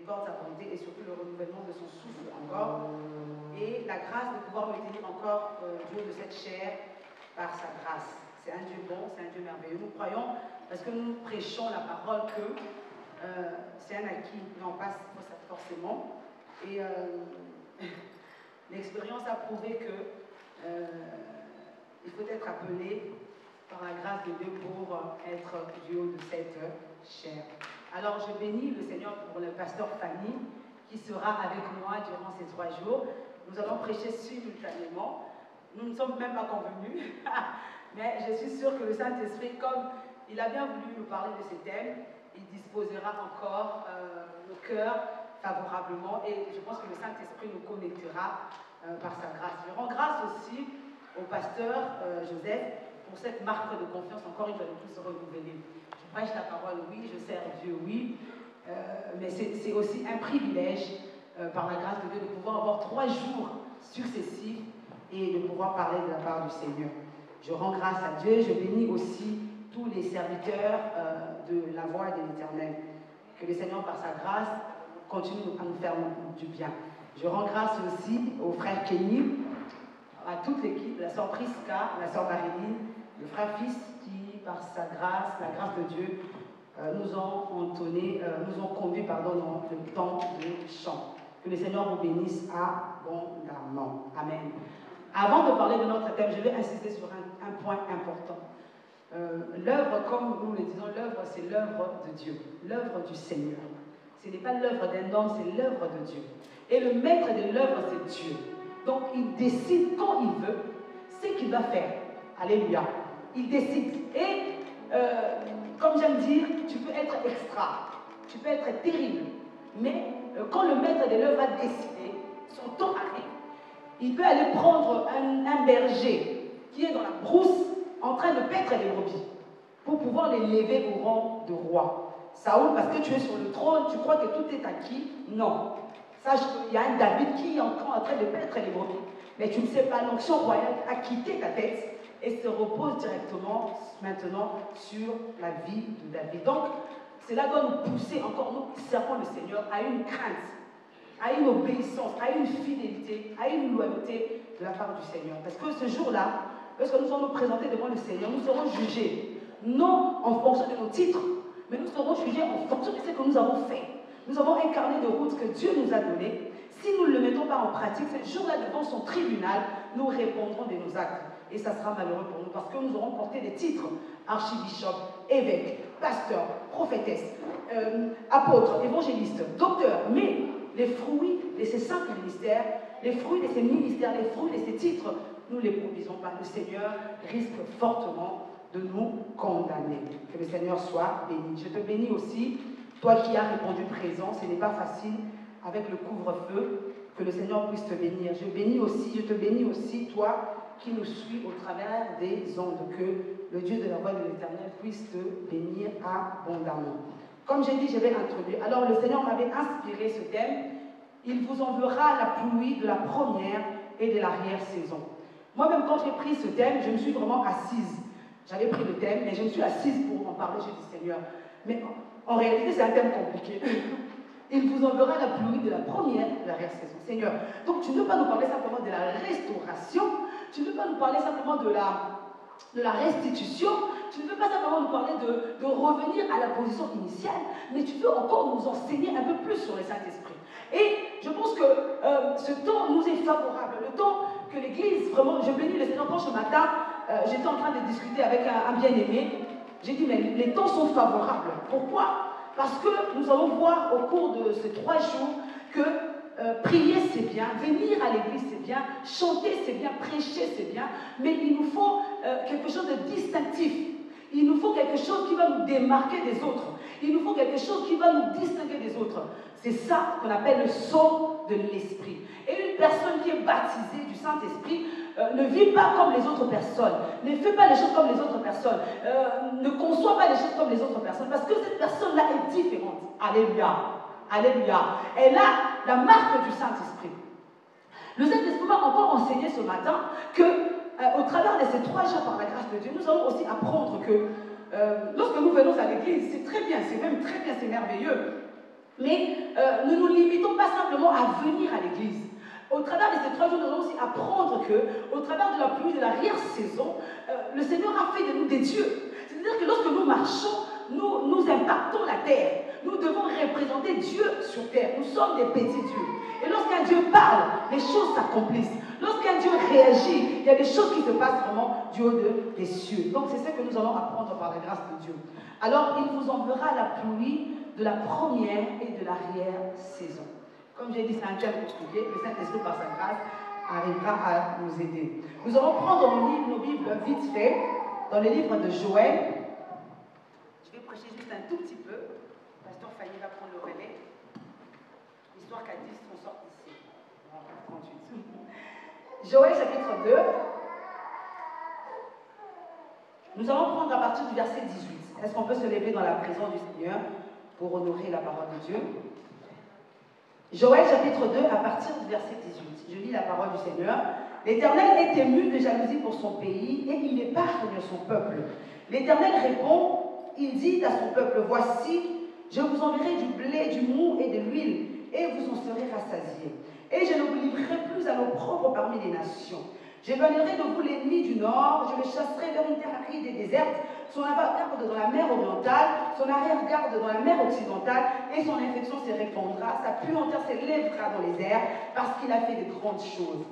miséricorde, sa bonté et surtout le renouvellement de son souffle encore. Et la grâce de pouvoir me tenir encore du haut de cette chair par sa grâce. C'est un Dieu bon, c'est un Dieu merveilleux. Nous croyons, parce que nous prêchons la parole, que c'est un acquis, non pas forcément. Et l'expérience a prouvé que il faut être appelé par la grâce de Dieu pour être du haut de cette chair. Alors je bénis le Seigneur pour le pasteur Fanny qui sera avec moi durant ces 3 jours. Nous allons prêcher simultanément. Nous ne sommes même pas convenus, mais je suis sûre que le Saint-Esprit, comme il a bien voulu nous parler de ces thèmes, il disposera encore nos cœurs favorablement et je pense que le Saint-Esprit nous connectera par sa grâce. Je rends grâce aussi au pasteur Joseph pour cette marque de confiance encore une fois de plus renouvelée. Je prêche la parole, oui, je sers Dieu, oui, mais c'est aussi un privilège par la grâce de Dieu de pouvoir avoir 3 jours successifs et de pouvoir parler de la part du Seigneur. Je rends grâce à Dieu, je bénis aussi tous les serviteurs de la voix de l'Éternel. Que le Seigneur, par sa grâce, continue à nous faire du bien. Je rends grâce aussi au frère Kenny, à toute l'équipe, la sœur Prisca, la sœur Marilyn, le frère Fils qui, par sa grâce, la grâce de Dieu, nous ont conduits dans le temps de chant. Que le Seigneur vous bénisse abondamment. Amen. Avant de parler de notre thème, je vais insister sur un point important. L'œuvre, comme nous le disons, l'œuvre, c'est l'œuvre de Dieu, l'œuvre du Seigneur. Ce n'est pas l'œuvre d'un homme, c'est l'œuvre de Dieu. Et le maître de l'œuvre, c'est Dieu. Donc, il décide quand il veut ce qu'il va faire. Alléluia. Il décide. Et, comme j'aime dire, tu peux être extra, tu peux être terrible. Mais quand le maître de l'œuvre a décidé, son temps arrive, il peut aller prendre un berger qui est dans la brousse en train de paître les brebis pour pouvoir les lever au rang de roi. Saoul, parce que tu es sur le trône, tu crois que tout est acquis? Non. Sache qu'il y a un David qui est encore en train de paître les brebis. Mais tu ne sais pas, l'onction royale a quitté ta tête et se repose directement maintenant sur la vie de David. Donc, cela doit nous pousser encore, nous qui servons le Seigneur, à une crainte, à une obéissance, à une fidélité, à une loyauté de la part du Seigneur. Parce que ce jour-là, lorsque nous allons nous présenter devant le Seigneur, nous serons jugés, non en fonction de nos titres, mais nous serons jugés en fonction de ce que nous avons fait. Nous avons un carnet de route que Dieu nous a donné. Si nous ne le mettons pas en pratique, ce jour-là, devant son tribunal, nous répondrons de nos actes. Et ça sera malheureux pour nous parce que nous aurons porté des titres: archibishop, évêque, pasteur, prophétesse, apôtre, évangéliste, docteur. Mais les fruits de ces 5 ministères, les fruits de ces ministères, les fruits de ces titres, nous ne les produisons pas. Le Seigneur risque fortement de nous condamner. Que le Seigneur soit béni. Je te bénis aussi, toi qui as répondu présent. Ce n'est pas facile avec le couvre-feu. Que le Seigneur puisse te bénir. Je te bénis aussi, toi qui nous suis au travers des ondes. Que le Dieu de la voix de l'Éternel puisse te bénir abondamment. Comme j'ai dit, je vais introduire. Alors le Seigneur m'avait inspiré ce thème. Il vous enverra la pluie de la première et de l'arrière-saison. Moi-même, quand j'ai pris ce thème, je me suis vraiment assise. J'avais pris le thème, mais je me suis assise pour en parler. J'ai dit, Seigneur, mais en réalité, c'est un thème compliqué. Il vous enverra la pluie de la première et de l'arrière-saison. Seigneur, donc tu ne veux pas nous parler simplement de la restauration, tu ne veux pas nous parler simplement de la restitution, tu ne veux pas simplement nous parler de revenir à la position initiale, mais tu veux encore nous enseigner un peu plus sur le Saint-Esprit. Et je pense que ce temps nous est favorable, le temps que l'Église, vraiment, je bénis le Seigneur. Quand ce matin, j'étais en train de discuter avec un bien-aimé, j'ai dit, mais les temps sont favorables. Pourquoi? Parce que nous allons voir au cours de ces 3 jours que prier c'est bien, venir à l'église c'est bien, chanter c'est bien, prêcher c'est bien, mais il nous faut quelque chose de distinctif. Il nous faut quelque chose qui va nous démarquer des autres. Il nous faut quelque chose qui va nous distinguer des autres. C'est ça qu'on appelle le sceau de l'Esprit. Et une personne qui est baptisée du Saint-Esprit ne vit pas comme les autres personnes, ne fait pas les choses comme les autres personnes, ne conçoit pas les choses comme les autres personnes, parce que cette personne-là est différente. Alléluia. Alléluia. Elle a la marque du Saint-Esprit. Le Saint-Esprit m'a encore enseigné ce matin que, au travers de ces 3 jours par la grâce de Dieu, nous allons aussi apprendre que lorsque nous venons à l'église, c'est très bien, c'est même très bien, c'est merveilleux. Mais ne nous limitons pas simplement à venir à l'église. Au travers de ces 3 jours, nous allons aussi apprendre que, au travers de la pluie de l'arrière-saison, le Seigneur a fait de nous des dieux. C'est-à-dire que lorsque nous marchons, nous impactons la terre. Nous devons représenter Dieu sur terre. Nous sommes des petits dieux. Et lorsqu'un Dieu parle, les choses s'accomplissent. Lorsqu'un Dieu réagit, il y a des choses qui se passent vraiment du haut des cieux. Donc c'est ce que nous allons apprendre par la grâce de Dieu. Alors il vous enverra la pluie de la première et de l'arrière-saison. Comme j'ai dit, c'est un thème compliqué. Le Saint-Esprit, par sa grâce, arrivera à nous aider. Nous allons prendre nos Bibles vite fait dans le livre de Joël. Je vais prêcher juste un tout petit peu. Pasteur Fanny va prendre le relais. Histoire qu'à 10, on sorte d'ici. 38. Joël chapitre 2. Nous allons prendre à partir du verset 18. Est-ce qu'on peut se lever dans la présence du Seigneur pour honorer la parole de Dieu? Joël chapitre 2 à partir du verset 18. Je lis la parole du Seigneur. L'Éternel est ému de jalousie pour son pays et il épargne son peuple. L'Éternel répond, il dit à son peuple, voici, je vous enverrai du blé, du mou et de l'huile et vous en serez rassasiés. Et je ne vous livrerai plus à l'opprobre parmi les nations. J'éloignerai de vous l'ennemi du nord, je le chasserai vers une terre aride et déserte, son avant-garde dans la mer orientale, son arrière-garde dans la mer occidentale, et son infection se répandra, sa puanteur s'élèvera dans les airs, parce qu'il a fait de grandes choses.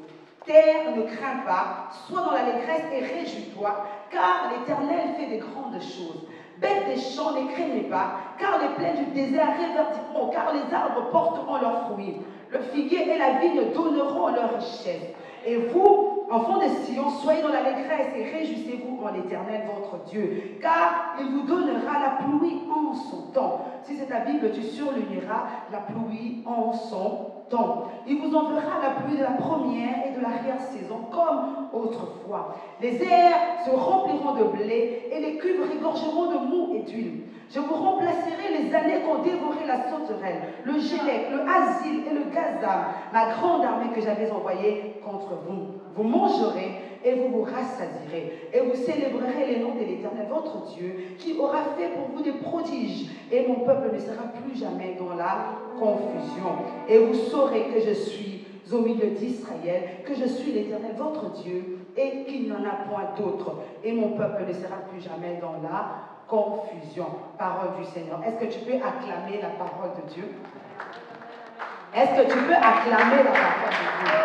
Terre, ne crains pas, sois dans l'allégresse et réjouis-toi, car l'Éternel fait de grandes choses. Bêtes des champs, ne craignez pas, car les plaines du désert reverdiront, car les arbres porteront leurs fruits. Le figuier et la vigne donneront leur richesse. Et vous, enfants de Sion, soyez dans l'allégresse et réjouissez-vous en l'Éternel votre Dieu, car il vous donnera la pluie en son temps. Si c'est ta Bible, tu surligneras la pluie en son temps. Il vous enverra la pluie de la première et de l'arrière-saison comme autrefois. Les airs se rempliront de blé et les cuves regorgeront de mou et d'huile. Je vous remplacerai les années qu'ont dévoré la sauterelle, le gélec, le asile et le gazam, ma grande armée que j'avais envoyée contre vous. Vous mangerez et vous vous rassasierez, et vous célébrerez les noms de l'Éternel, votre Dieu, qui aura fait pour vous des prodiges, et mon peuple ne sera plus jamais dans la confusion. Et vous saurez que je suis au milieu d'Israël, que je suis l'Éternel, votre Dieu, et qu'il n'y en a point d'autre. Et mon peuple ne sera plus jamais dans la confusion. Parole du Seigneur. Est-ce que tu peux acclamer la parole de Dieu? Est-ce que tu peux acclamer la parole de Dieu?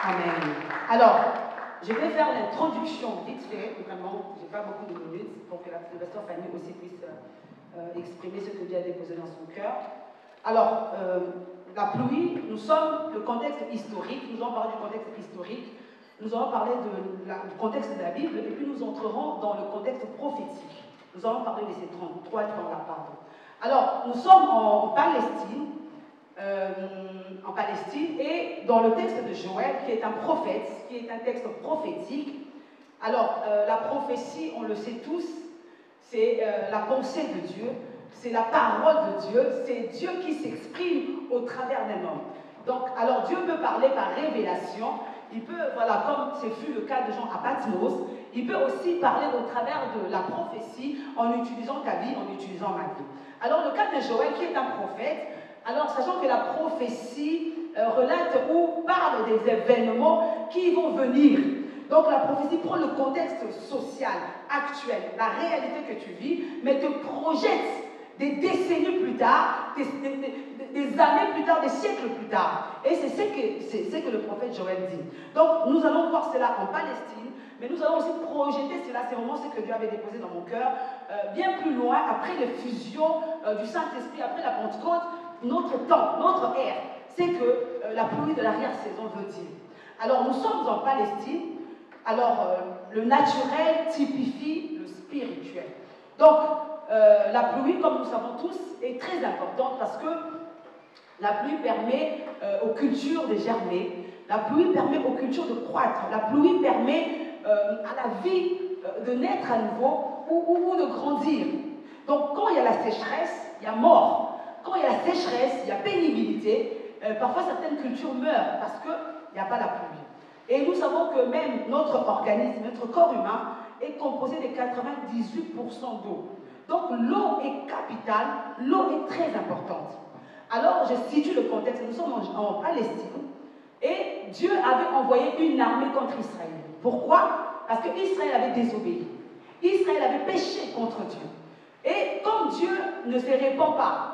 Amen. Alors, je vais faire l'introduction vite fait, vraiment, je n'ai pas beaucoup de minutes, pour que le pasteur Fanny aussi puisse exprimer ce que Dieu a déposé dans son cœur. Alors, la pluie, nous sommes le contexte historique, nous allons parler du contexte historique, nous allons parler du contexte de la Bible, et puis nous entrerons dans le contexte prophétique. Nous allons parler de ces 3 temps-là, pardon. Alors, nous sommes en Palestine, et dans le texte de Joël, qui est un prophète, qui est un texte prophétique. Alors, la prophétie, on le sait tous, c'est la pensée de Dieu, c'est la parole de Dieu, c'est Dieu qui s'exprime au travers d'un homme. Donc, alors Dieu peut parler par révélation, il peut, voilà, comme ce fut le cas de Jean à Patmos, il peut aussi parler au travers de la prophétie en utilisant ta vie, en utilisant ma vie. Alors, le cas de Joël, qui est un prophète, alors sachant que la prophétie relate ou parle des événements qui vont venir. Donc la prophétie prend le contexte social, actuel, la réalité que tu vis, mais te projette des décennies plus tard, des années plus tard, des siècles plus tard. Et c'est ce que le prophète Joël dit. Donc nous allons voir cela en Palestine, mais nous allons aussi projeter cela, c'est vraiment ce que Dieu avait déposé dans mon cœur, bien plus loin, après l'effusion du Saint-Esprit, après la Pentecôte, notre temps, notre ère. C'est que la pluie de l'arrière-saison veut dire. Alors nous sommes en Palestine, alors le naturel typifie le spirituel. Donc la pluie, comme nous savons tous, est très importante parce que la pluie permet aux cultures de germer, la pluie permet aux cultures de croître, la pluie permet à la vie de naître à nouveau ou de grandir. Donc quand il y a la sécheresse, il y a mort. Quand il y a la sécheresse, il y a pénibilité. Parfois certaines cultures meurent parce qu'il n'y a pas la pluie. Et nous savons que même notre organisme, notre corps humain, est composé de 98% d'eau. Donc l'eau est capitale, l'eau est très importante. Alors je situe le contexte, nous sommes en Palestine et Dieu avait envoyé une armée contre Israël. Pourquoi? Parce qu'Israël avait désobéi. Israël avait péché contre Dieu. Et comme Dieu ne se répand pas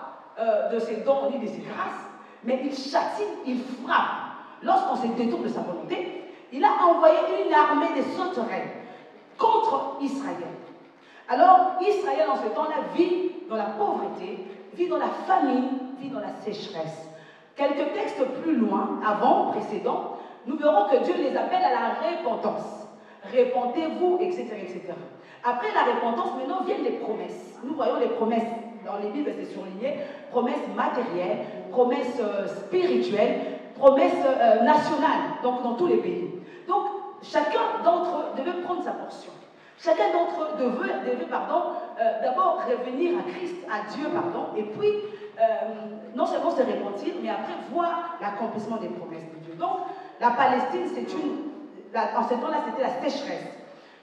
de ses dons ni de ses grâces, mais il châtie, il frappe. Lorsqu'on se détourne de sa volonté, il a envoyé une armée de sauterelles contre Israël. Alors, Israël en ce temps-là vit dans la pauvreté, vit dans la famine, vit dans la sécheresse. Quelques textes plus loin, précédents, nous verrons que Dieu les appelle à la repentance. Repentez-vous, etc., etc. Après la repentance, maintenant viennent les promesses. Nous voyons les promesses. Dans les Bibles, c'est surligné. Promesses matérielles, promesses spirituelles, promesses nationales, donc dans tous les pays. Donc, chacun d'entre eux devait prendre sa portion. Chacun d'entre eux devait d'abord revenir à Christ, à Dieu, et puis non seulement se repentir, mais après voir l'accomplissement des promesses de Dieu. Donc, la Palestine, en ce temps-là, c'était la sécheresse,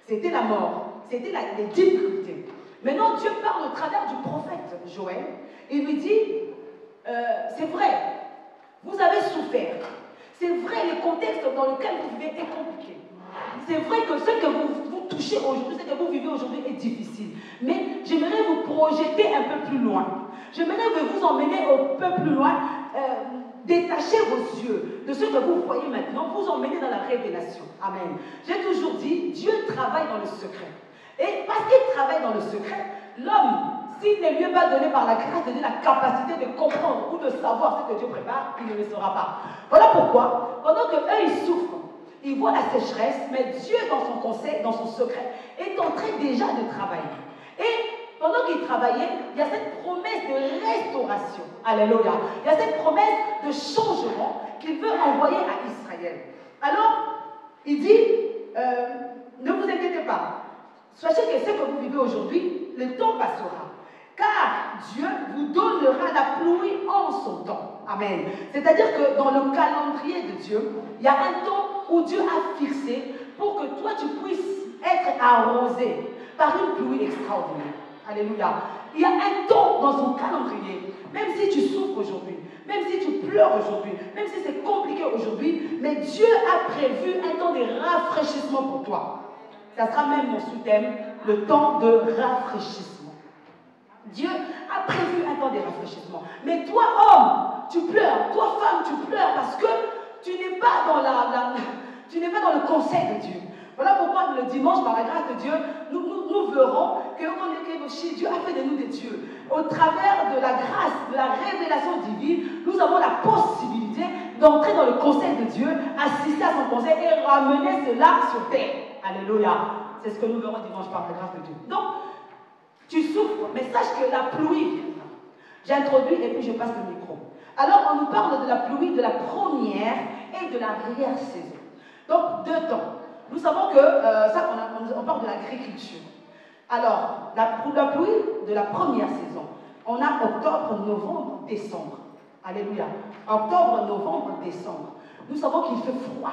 c'était la mort, c'était les difficultés. Maintenant, Dieu parle au travers du prophète Joël. Il lui dit, c'est vrai, vous avez souffert. C'est vrai, le contexte dans lequel vous vivez est compliqué. C'est vrai que ce que vous touchez aujourd'hui, ce que vous vivez aujourd'hui est difficile. Mais j'aimerais vous projeter un peu plus loin. J'aimerais vous emmener un peu plus loin, détacher vos yeux de ce que vous voyez maintenant, vous emmener dans la révélation. Amen. J'ai toujours dit, Dieu travaille dans le secret. Et parce qu'il travaille dans le secret, l'homme, s'il ne lui est pas donné par la grâce de Dieu la capacité de comprendre ou de savoir ce que Dieu prépare, il ne le saura pas. Voilà pourquoi, pendant qu'eux ils souffrent, ils voient la sécheresse, mais Dieu dans son conseil, dans son secret, est en train déjà de travailler. Et pendant qu'il travaillait, il y a cette promesse de restauration. Alléluia. Il y a cette promesse de changement qu'il veut envoyer à Israël. Alors, il dit, ne vous inquiétez pas. Sachez que ce que vous vivez aujourd'hui, le temps passera. Car Dieu vous donnera la pluie en son temps. Amen. C'est-à-dire que dans le calendrier de Dieu, il y a un temps où Dieu a fixé pour que toi tu puisses être arrosé par une pluie extraordinaire. Alléluia. Il y a un temps dans son calendrier, même si tu souffres aujourd'hui, même si tu pleures aujourd'hui, même si c'est compliqué aujourd'hui, mais Dieu a prévu un temps de rafraîchissement pour toi. Ça sera même mon sous-thème, le temps de rafraîchissement. Dieu a prévu un temps de rafraîchissement. Mais toi, homme, tu pleures. Toi, femme, tu pleures parce que tu n'es pas dans le conseil de Dieu. Voilà pourquoi le dimanche, par la grâce de Dieu, nous verrons que Dieu a fait de nous des dieux. Au travers de la grâce, de la révélation divine, nous avons la possibilité d'entrer dans le conseil de Dieu, assister à son conseil et ramener cela sur terre. Alléluia. C'est ce que nous verrons dimanche par la grâce de Dieu. Donc, tu souffres, mais sache que la pluie vient. J'introduis et puis je passe le micro. Alors, on nous parle de la pluie de la première et de l'arrière-saison. Donc, 2 temps. Nous savons que, on parle de l'agriculture. Alors, la pluie de la première saison, on a octobre, novembre, décembre. Alléluia. Octobre, novembre, décembre. Nous savons qu'il fait froid.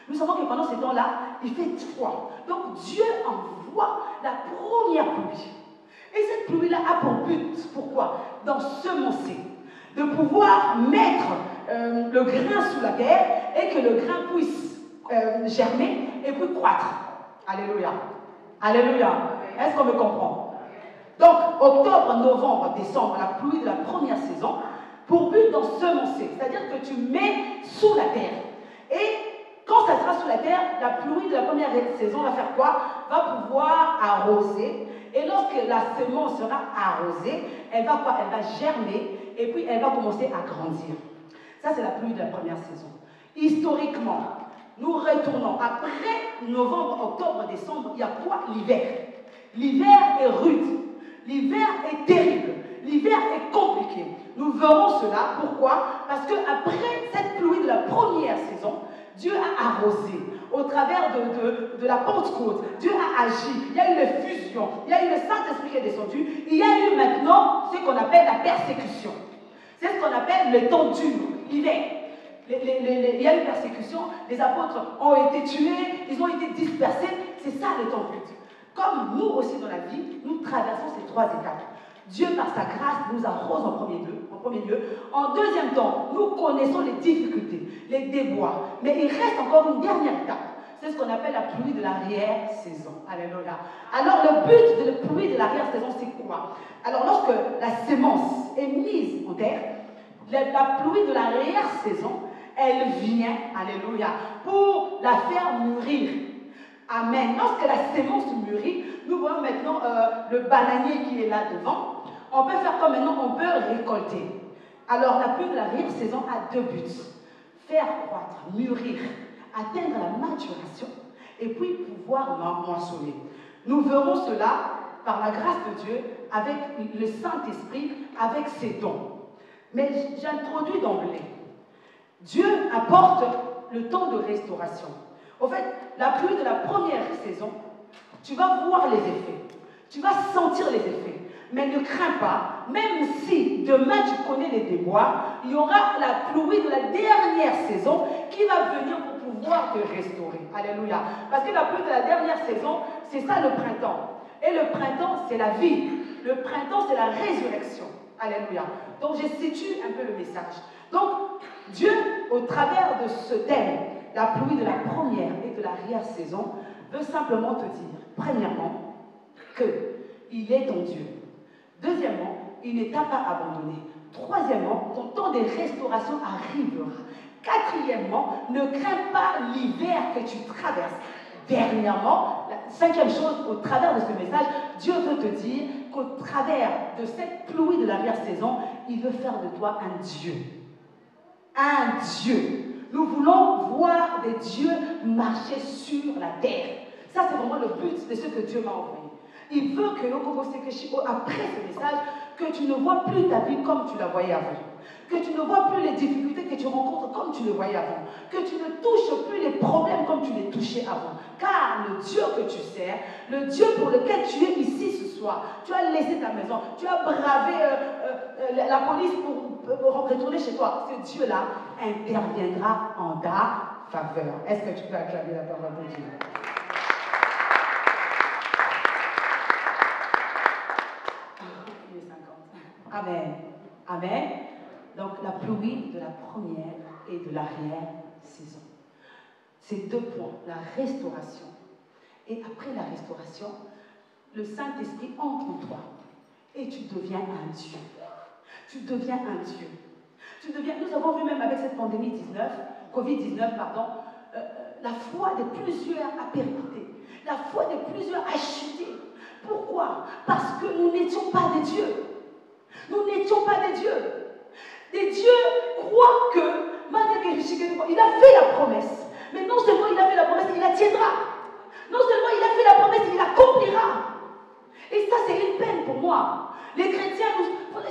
Nous savons que pendant ces temps-là, il fait froid. Donc, Dieu envoie la première pluie. Et cette pluie-là a pour but, pourquoi? D'ensemencer, de pouvoir mettre le grain sous la terre et que le grain puisse germer et puis croître. Alléluia. Alléluia. Est-ce qu'on me comprend? Donc, octobre, novembre, décembre, la pluie de la première saison, pour but d'ensemencer, c'est-à-dire que tu mets sous la terre. Et quand ça sera sous la terre, la pluie de la première saison va faire quoi? Va pouvoir arroser. Et lorsque la semence sera arrosée, elle va quoi? Elle va germer et puis elle va commencer à grandir. Ça, c'est la pluie de la première saison. Historiquement, nous retournons. Après novembre, octobre, décembre, il y a quoi? L'hiver. L'hiver est rude. L'hiver est terrible. L'hiver est compliqué. Nous verrons cela. Pourquoi? Parce qu'après cette pluie de la première saison, Dieu a arrosé au travers de la Pentecôte. Dieu a agi. Il y a eu l'effusion. Il y a eu le Saint-Esprit qui est descendu. Il y a eu maintenant ce qu'on appelle la persécution. C'est ce qu'on appelle le temps dur, l'hiver. Il y a eu persécution. Les apôtres ont été tués. Ils ont été dispersés. C'est ça le temps dur. Comme nous aussi dans la vie, nous traversons ces 3 étapes. Dieu, par sa grâce, nous arrose en premier lieu. En deuxième temps, nous connaissons les difficultés, les déboires. Mais il reste encore une dernière étape. C'est ce qu'on appelle la pluie de l'arrière-saison. Alléluia. Alors, le but de la pluie de l'arrière-saison, c'est quoi? Alors, lorsque la sémence est mise en terre, la pluie de l'arrière-saison, elle vient, alléluia, pour la faire mûrir. Amen. Lorsque la sémence mûrit, nous voyons maintenant le bananier qui est là devant. On peut faire comme maintenant, on peut récolter. Alors, la pluie de l'arrière-saison a 2 buts. Faire croître, mûrir, atteindre la maturation et puis pouvoir moissonner. Nous verrons cela par la grâce de Dieu avec le Saint-Esprit, avec ses dons. Mais j'introduis d'emblée. Dieu apporte le temps de restauration. En fait, la pluie de la première saison, tu vas voir les effets. Tu vas sentir les effets. Mais ne crains pas, même si demain tu connais les déboires, il y aura la pluie de la dernière saison qui va venir pour pouvoir te restaurer. Alléluia. Parce que la pluie de la dernière saison, c'est ça le printemps. Et le printemps, c'est la vie. Le printemps, c'est la résurrection. Alléluia. Donc, je situe un peu le message. Donc, Dieu, au travers de ce thème, la pluie de la première et de l'arrière-saison, veut simplement te dire, premièrement, qu'il est ton Dieu. Deuxièmement, il ne t'a pas abandonné. Troisièmement, ton temps de restauration arrivera. Quatrièmement, ne crains pas l'hiver que tu traverses. Dernièrement, la 5e chose, au travers de ce message, Dieu veut te dire qu'au travers de cette pluie de l'arrière-saison, il veut faire de toi un Dieu. Un Dieu. Nous voulons voir des dieux marcher sur la terre. Ça, c'est vraiment le but de ce que Dieu m'a envoyé. Il veut que après ce message, que tu ne vois plus ta vie comme tu la voyais avant. Que tu ne vois plus les difficultés que tu rencontres comme tu les voyais avant. Que tu ne touches plus les problèmes comme tu les touchais avant. Car le Dieu que tu sers, le Dieu pour lequel tu es ici ce soir, tu as laissé ta maison, tu as bravé la police pour retourner chez toi. Ce Dieu-là interviendra en ta faveur. Est-ce que tu peux acclamer la parole de Dieu? Amen. Amen. Donc la pluie de la première et de l'arrière-saison. Ces 2 points, la restauration. Et après la restauration, le Saint-Esprit entre en toi. Et tu deviens un Dieu. Tu deviens un Dieu. Nous avons vu même avec cette pandémie Covid-19, la foi de plusieurs a périclité. La foi de plusieurs a chuté. Pourquoi? Parce que nous n'étions pas des dieux. Nous n'étions pas des dieux. Des dieux croient que il a fait la promesse. Mais non seulement il a fait la promesse, il la tiendra. Non seulement il a fait la promesse, il l'accomplira. Et ça, c'est une peine pour moi. Les chrétiens,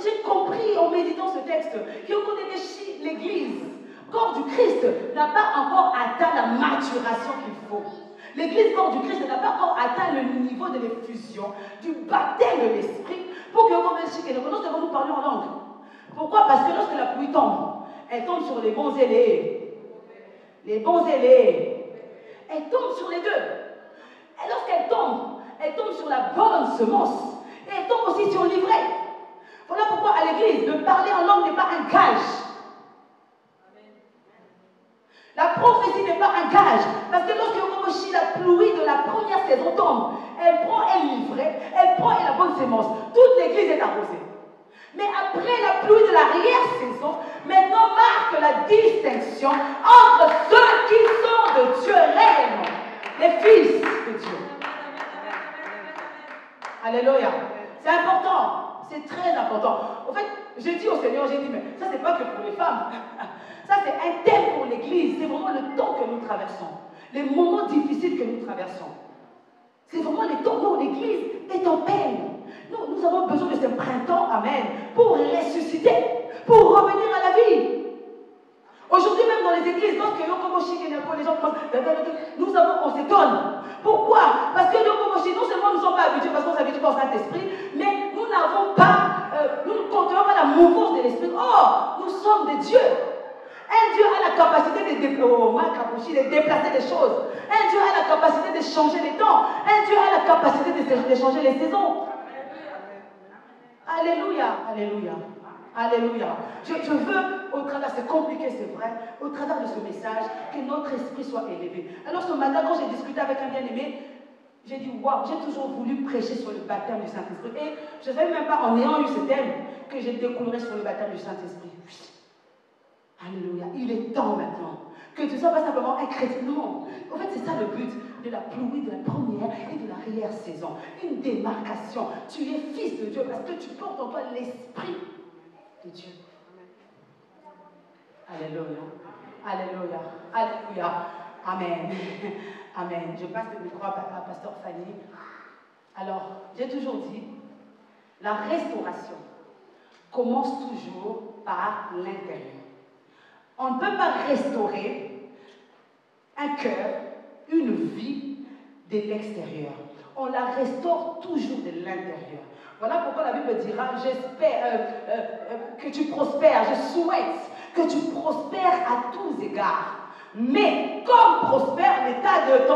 j'ai compris en méditant ce texte, que l'Église, corps du Christ, n'a pas encore atteint la maturation qu'il faut. L'Église, corps du Christ, n'a pas encore atteint le niveau de l'effusion, du baptême de l'Esprit, pour que nous devons nous parler en langue. Pourquoi? Parce que lorsque la pluie tombe, elle tombe sur les bons et les bons et elle tombe sur les deux. Et lorsqu'elle tombe sur la bonne semence, et elle tombe aussi sur l'ivraie. Voilà pourquoi à l'église, de parler en langue n'est pas un gage. La prophétie n'est pas un gage. Parce que lorsque la pluie de la première saison tombe, elle prend l'ivraie, elle prend la bonne semence. Toute l'église est arrosée. Mais après la pluie de l'arrière-saison, maintenant marque la distinction entre ceux qui sont de Dieu réellement, les fils de Dieu. Alléluia. C'est important. C'est très important. En fait, j'ai dit au Seigneur, j'ai dit, mais ça, c'est pas que pour les femmes. Ça, c'est un thème pour l'église. C'est vraiment le temps que nous traversons. Les moments difficiles que nous traversons. C'est vraiment les temps où l'église est en peine. Nous avons besoin de ce printemps, amen, pour ressusciter, pour revenir à la vie. Aujourd'hui, même dans les églises, lorsque les gens commencent, on s'étonne. Pourquoi? Parce que non seulement nous ne sommes pas habitués, parce qu'on s'habitue au Saint-Esprit, mais nous n'avons pas, nous ne contenons pas la mouvance de l'Esprit. Oh, nous sommes des dieux. Un Dieu a la capacité de déplacer des choses. Un Dieu a la capacité de changer les temps. Un Dieu a la capacité de changer les saisons. Alléluia, alléluia, alléluia. Je veux, au travers, c'est compliqué, c'est vrai, au travers de ce message, que notre esprit soit élevé. Alors ce matin, quand j'ai discuté avec un bien-aimé, j'ai dit, waouh, j'ai toujours voulu prêcher sur le baptême du Saint-Esprit. Et je ne savais même pas, en ayant eu ce thème, que j'ai découvert sur le baptême du Saint-Esprit. Alléluia, il est temps maintenant que tu ne sois pas simplement un chrétien. Non, en fait, c'est ça le but de la pluie, de la première et de l'arrière-saison. Une démarcation. Tu es fils de Dieu parce que tu portes en toi l'esprit de Dieu. Alléluia, alléluia, alléluia. Amen. Amen. Je passe le micro à Pasteur Fanny. Alors, j'ai toujours dit, la restauration commence toujours par l'intérieur. On ne peut pas restaurer un cœur, une vie de l'extérieur. On la restaure toujours de l'intérieur. Voilà pourquoi la Bible dira, j'espère que tu prospères, je souhaite que tu prospères à tous égards. Mais comme prospère l'état de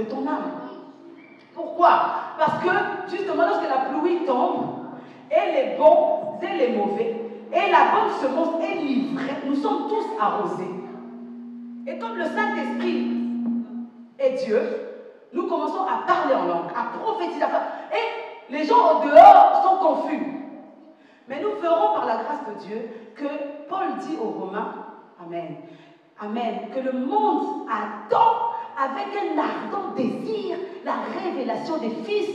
ton âme. Pourquoi? Parce que justement lorsque la pluie tombe, et les bons et les mauvais, et la bonne semence est livrée, nous sommes tous arrosés. Et comme le Saint-Esprit est Dieu, nous commençons à parler en langue, à prophétiser. Et les gens au dehors sont confus. Mais nous ferons par la grâce de Dieu que Paul dit aux Romains, Amen, Amen, que le monde attend avec un ardent désir la révélation des fils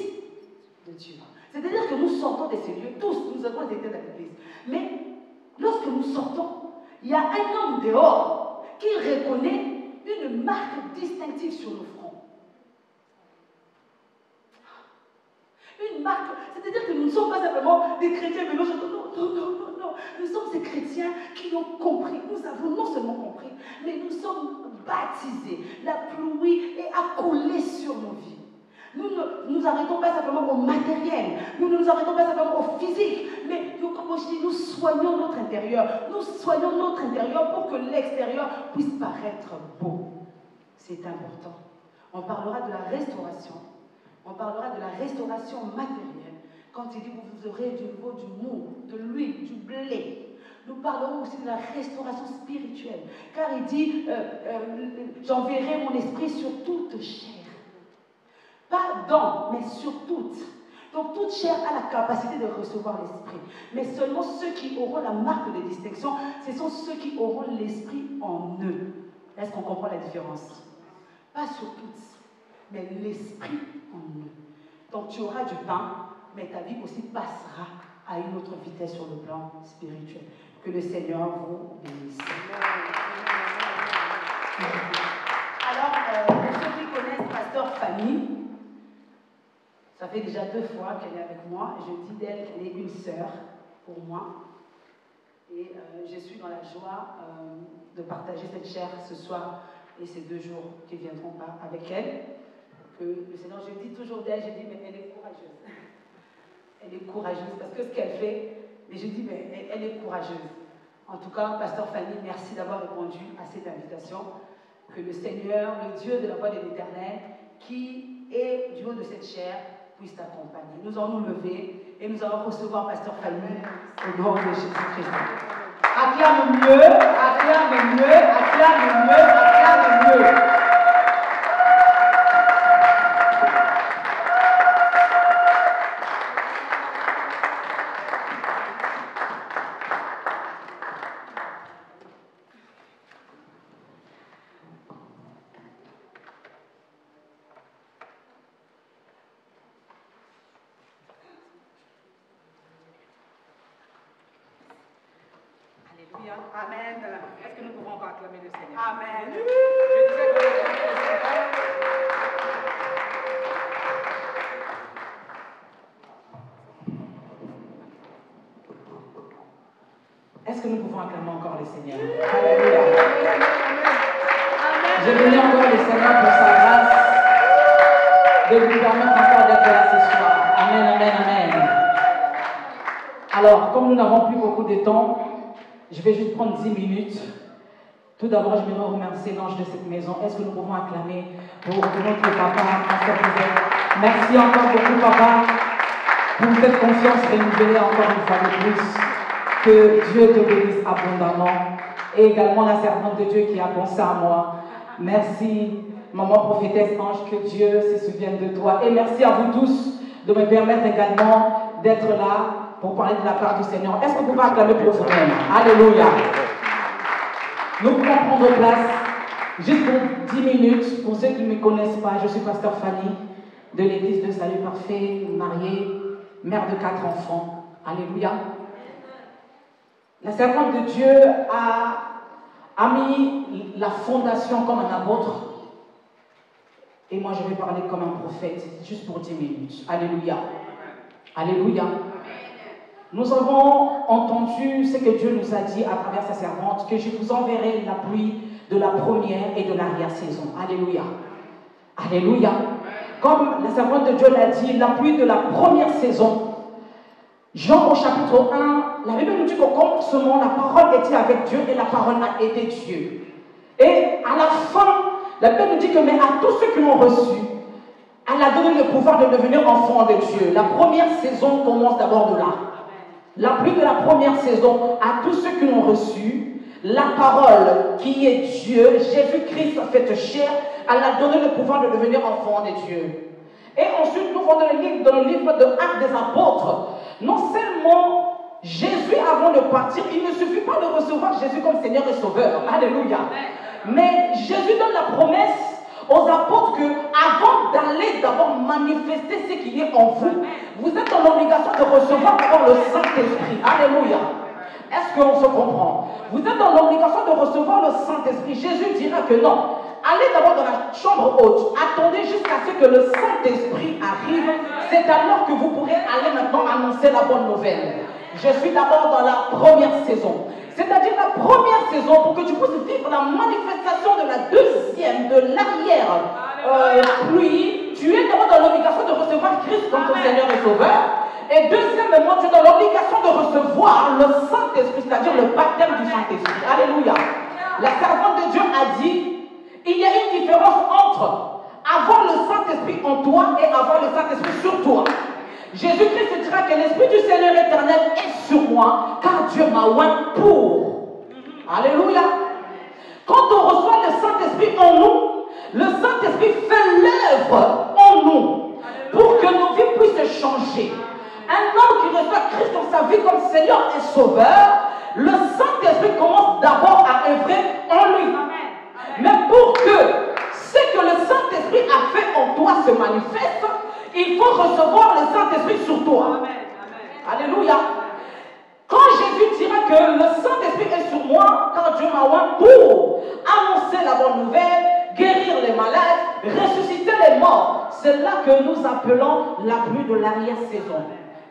de Dieu. C'est-à-dire que nous sortons de ces lieux, tous, nous avons été dans l'église. Mais lorsque nous sortons, il y a un homme dehors qui reconnaît une marque distinctive sur nos fronts. Une marque, c'est-à-dire que nous ne sommes pas simplement des chrétiens, mais non. Nous sommes ces chrétiens qui ont compris. Nous avons non seulement compris, mais nous sommes baptisés. La pluie est accolée sur nos vies. Nous ne nous arrêtons pas simplement au matériel, nous ne nous arrêtons pas simplement au physique, mais nous soignons notre intérieur. Nous soignons notre intérieur pour que l'extérieur puisse paraître beau. C'est important. On parlera de la restauration. On parlera de la restauration matérielle. Quand il dit que vous aurez du nouveau, du mou, de l'huile, du blé. Nous parlerons aussi de la restauration spirituelle. Car il dit, j'enverrai mon esprit sur toute chair. Pas dans, mais sur toute. Donc toute chair a la capacité de recevoir l'esprit. Mais seulement ceux qui auront la marque de distinction, ce sont ceux qui auront l'esprit en eux. Est-ce qu'on comprend la différence? Pas sur toutes, mais l'esprit en eux. Donc tu auras du pain, mais ta vie aussi passera à une autre vitesse sur le plan spirituel. Que le Seigneur vous bénisse. Alors, pour ceux qui connaissent Pasteur Fanny, ça fait déjà 2 fois qu'elle est avec moi. Je dis d'elle qu'elle est une sœur pour moi. Et je suis dans la joie de partager cette chair ce soir et ces 2 jours qui viendront pas avec elle. Que le Seigneur, je dis toujours d'elle, je dis, mais elle est courageuse. Elle est courageuse parce que ce qu'elle fait, mais je dis, mais elle est courageuse. En tout cas, Pasteur Fanny, merci d'avoir répondu à cette invitation. Que le Seigneur, le Dieu de la voix de l'Éternel, qui est du haut de cette chair, puisse t'accompagner. Nous allons nous lever et nous allons recevoir Pasteur Fanny au nom de Jésus-Christ. Acclame mieux, acclame mieux, acclame mieux, acclame mieux. Amen. Est-ce que nous pouvons encore acclamer le Seigneur? Amen. Je disais que est-ce que nous pouvons acclamer encore le Seigneur? Alléluia. Je bénis encore le Seigneur pour sa grâce de nous permettre encore d'être là ce soir. Amen, amen, amen. Alors, comme nous n'avons plus beaucoup de temps, Je vais juste prendre 10 minutes. Tout d'abord, je voudrais remercier l'ange de cette maison. Est-ce que nous pouvons acclamer pour notre papa, Pasteur Joseph? Merci encore beaucoup, papa, pour cette confiance renouvelée encore une fois de plus. Que Dieu te bénisse abondamment. Et également la servante de Dieu qui a pensé à moi. Merci, maman prophétesse ange, que Dieu se souvienne de toi. Et merci à vous tous de me permettre également d'être là pour parler de la part du Seigneur. Est-ce que vous pouvez acclamer pour vous-même? Alléluia. Nous pouvons prendre place juste pour 10 minutes. Pour ceux qui ne me connaissent pas, je suis pasteur Fanny de l'église de Salut Parfait, mariée, mère de 4 enfants. Alléluia. La servante de Dieu a mis la fondation comme un apôtre. Et moi, je vais parler comme un prophète, juste pour 10 minutes. Alléluia. Alléluia. Nous avons entendu ce que Dieu nous a dit à travers sa servante, que je vous enverrai la pluie de la première et de l'arrière-saison. Alléluia. Alléluia. Comme la servante de Dieu l'a dit, la pluie de la première saison. Jean au chapitre 1, la Bible nous dit qu'au commencement, la parole était avec Dieu et la parole a été Dieu. Et à la fin, la Bible nous dit que, mais à tous ceux qui l'ont reçu, elle a donné le pouvoir de devenir enfants de Dieu. La première saison commence d'abord de là. La pluie de la première saison, à tous ceux qui l'ont reçu, la parole qui est Dieu, Jésus-Christ fait chair, elle a donné le pouvoir de devenir enfant de Dieu. Et ensuite, nous voyons dans le livre de Actes des Apôtres, non seulement Jésus, avant de partir, il ne suffit pas de recevoir Jésus comme Seigneur et Sauveur. Alléluia. Mais Jésus donne la promesse aux apôtres que, avant d'aller d'abord manifester ce qui est en vous, vous êtes dans l'obligation de recevoir d'abord le Saint-Esprit. Alléluia. Est-ce qu'on se comprend? Vous êtes dans l'obligation de recevoir le Saint-Esprit. Jésus dira que non. Allez d'abord dans la chambre haute. Attendez jusqu'à ce que le Saint-Esprit arrive. C'est alors que vous pourrez aller maintenant annoncer la bonne nouvelle. Je suis d'abord dans la première saison. C'est-à-dire la première saison pour que tu puisses vivre la manifestation de la deuxième, de l'arrière-pluie. Tu es d'abord dans l'obligation de recevoir Christ comme ton Seigneur et Sauveur. Et deuxièmement, tu es dans l'obligation de recevoir le Saint-Esprit, c'est-à-dire le baptême du Saint-Esprit. Alléluia. La servante de Dieu a dit, il y a une différence entre avoir le Saint-Esprit en toi et avoir le Saint-Esprit sur toi. Jésus-Christ dira que l'Esprit du Seigneur éternel est sur moi, car Dieu m'a oint pour. Alléluia. Quand on reçoit le Saint-Esprit en nous, le Saint-Esprit fait l'œuvre en nous pour que nos vies puissent changer. Un homme qui reçoit Christ dans sa vie comme Seigneur et Sauveur, le Saint-Esprit commence d'abord à œuvrer en lui. Mais pour que ce que le Saint-Esprit a fait en toi se manifeste, il faut recevoir le Saint-Esprit sur toi. Amen. Alléluia. Quand Jésus dira que le Saint-Esprit est sur moi, car Dieu m'a oint pour annoncer la bonne nouvelle, guérir les malades, ressusciter les morts, c'est là que nous appelons la pluie de l'arrière-saison.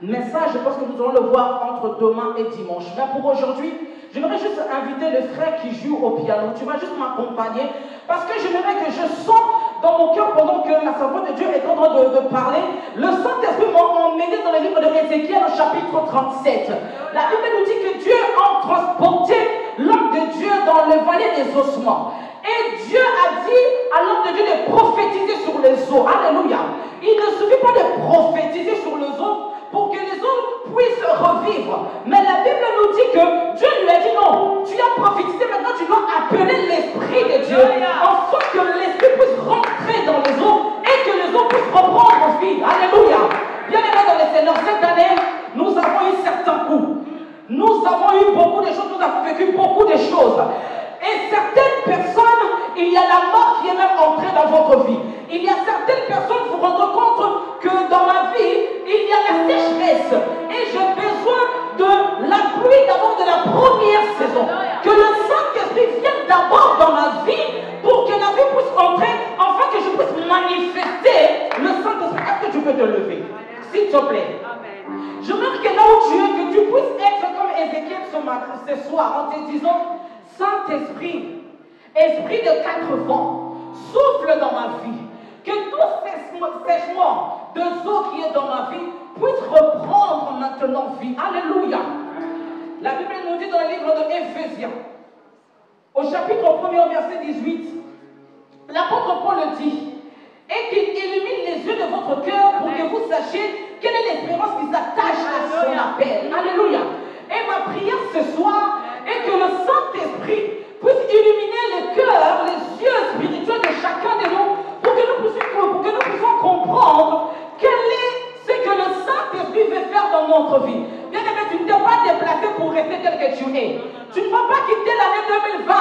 Mais ça, je pense que nous allons le voir entre demain et dimanche. Mais pour aujourd'hui, j'aimerais juste inviter le frère qui joue au piano. Tu vas juste m'accompagner parce que j'aimerais que je sens dans mon cœur pendant que la servante de Dieu est en train de parler. Le Saint-Esprit m'a emmené dans le livre de Ézéchiel au chapitre 37. La Bible nous dit que Dieu a transporté l'homme de Dieu dans le vallée des ossements. Et Dieu a dit à l'homme de Dieu de prophétiser sur les eaux. Alléluia. Il ne suffit pas de prophétiser sur les eaux pour que les eaux puissent revivre. Mais la Bible nous dit que Dieu lui a dit non, tu as prophétisé, maintenant tu dois appeler l'Esprit de Dieu, afin que l'Esprit puisse rentrer dans les eaux et que les eaux puissent reprendre vie. Alléluia. Bien aimé dans le Seigneur, cette année, nous avons eu certains coups. Nous avons eu beaucoup de choses, nous avons vécu beaucoup de choses. Et certaines personnes, il y a la mort qui est même entrée dans votre vie. Il y a certaines personnes, vous vous rendez compte que dans ma vie, il y a la sécheresse. Et j'ai besoin de la pluie d'abord de la première saison. Que le Saint-Esprit vienne d'abord dans ma vie pour que la vie puisse entrer, afin que je puisse manifester le Saint-Esprit. Est-ce que tu peux te lever? S'il te plaît. Je veux que là où tu es, que tu puisses être comme Ézéchiel ce soir en te disant, Saint-Esprit, esprit de 4 vents, souffle dans ma vie. Que tout sèchement de eau qui est dans ma vie puisse reprendre maintenant vie. Alléluia. La Bible nous dit dans le livre de Éphésiens, au chapitre 1er, au verset 18, l'apôtre Paul le dit, et qu'il illumine les yeux de votre cœur pour que vous sachiez quelle est l'espérance qui s'attache à son appel. Alléluia. Et ma prière ce soir est que le Saint-Esprit puisse illuminer les cœurs, les yeux spirituels de chacun de nous pour que nous puissions comprendre quel est ce que le Saint-Esprit veut faire dans notre vie. Bien aimé, tu ne t'es pas déplacé pour rester tel que tu es. Tu ne vas pas quitter l'année 2020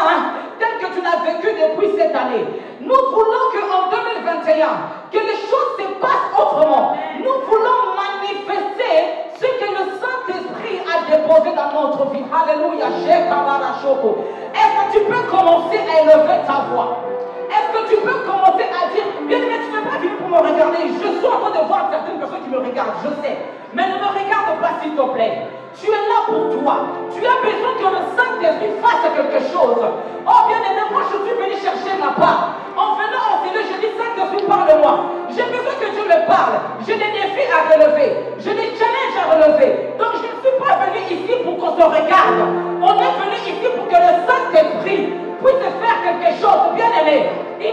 tel que tu l'as vécu depuis cette année. Nous voulons qu'en 2021, que les choses se passent autrement. Nous voulons manifester ce que le Saint-Esprit a déposé dans notre vie. Alléluia. Est-ce que tu peux commencer à élever ta voix? Est-ce que tu peux commencer à dire, bien aimé, tu n'es pas venu pour me regarder. Je suis en train de voir certaines personnes qui me regardent, je sais. Mais ne me regarde pas, s'il te plaît. Tu es là pour toi. Tu as besoin que le Saint-Esprit fasse quelque chose. Oh, bien aimé, moi je suis venu chercher ma part. En venant en Seigneur, je dis, Saint-Esprit, parle-moi. J'ai besoin que Dieu me parle. J'ai des défis à relever. J'ai des challenges à relever. Donc je ne suis pas venu ici pour qu'on se regarde. On est venu ici pour que le Saint-Esprit puisse faire quelque chose. Bien aimé, si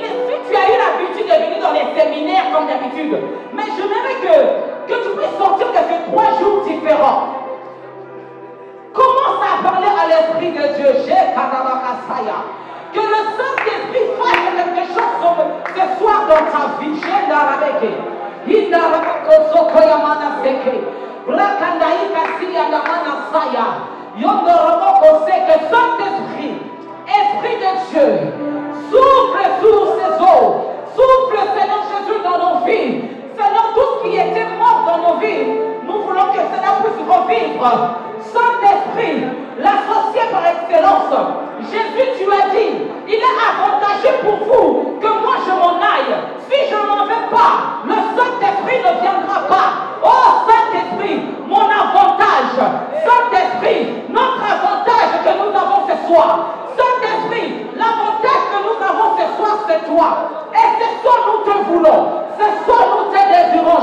tu as eu l'habitude de venir dans les séminaires comme d'habitude, mais j'aimerais que tu puisses sortir de ces 3 jours différents. Commence à parler à l'Esprit de Dieu. Que le Saint-Esprit fasse quelque chose ce soir dans ta vie. Que Saint-Esprit, Esprit de Dieu, souffle sur ces eaux. Souffle, Seigneur Jésus, dans nos vies. Seigneur, tout ce qui était mort dans nos vies, nous voulons que cela puisse revivre. Saint-Esprit, l'associé par excellence. Jésus, tu as dit, il est avantageux pour vous que moi je m'en aille. Si je n'en vais pas, le Saint-Esprit ne viendra pas. Oh Saint-Esprit, mon avantage. Saint-Esprit, notre avantage que nous avons ce soir. Saint-Esprit, l'avantage que nous avons ce soir, c'est toi. Et c'est ça nous te voulons. C'est ça nous te désirons.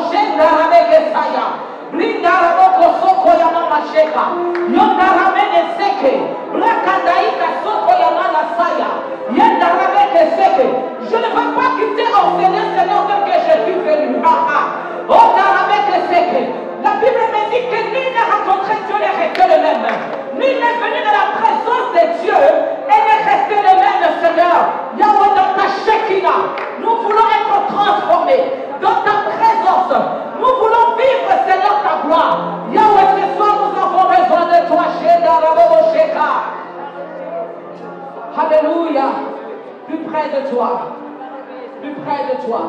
Brindaraboko soko yamama sheka. Yondaramene seke. Brakadaika soko yamana saya. Yendaramene seke. Je ne veux pas quitter en Seigneur tel que je suis venu. Ondaramene seke. La Bible me dit que nul n'a rencontré Dieu n'est resté le même. Nul n'est venu dans la présence de Dieu et n'est resté le même, Seigneur. Yahweh, dans ta Shekinah, nous voulons être transformés. Dans ta présence, nous voulons vivre, Seigneur, ta gloire. Yahweh, ce soir, nous avons besoin de toi. Alléluia. Plus près de toi. Plus près de toi.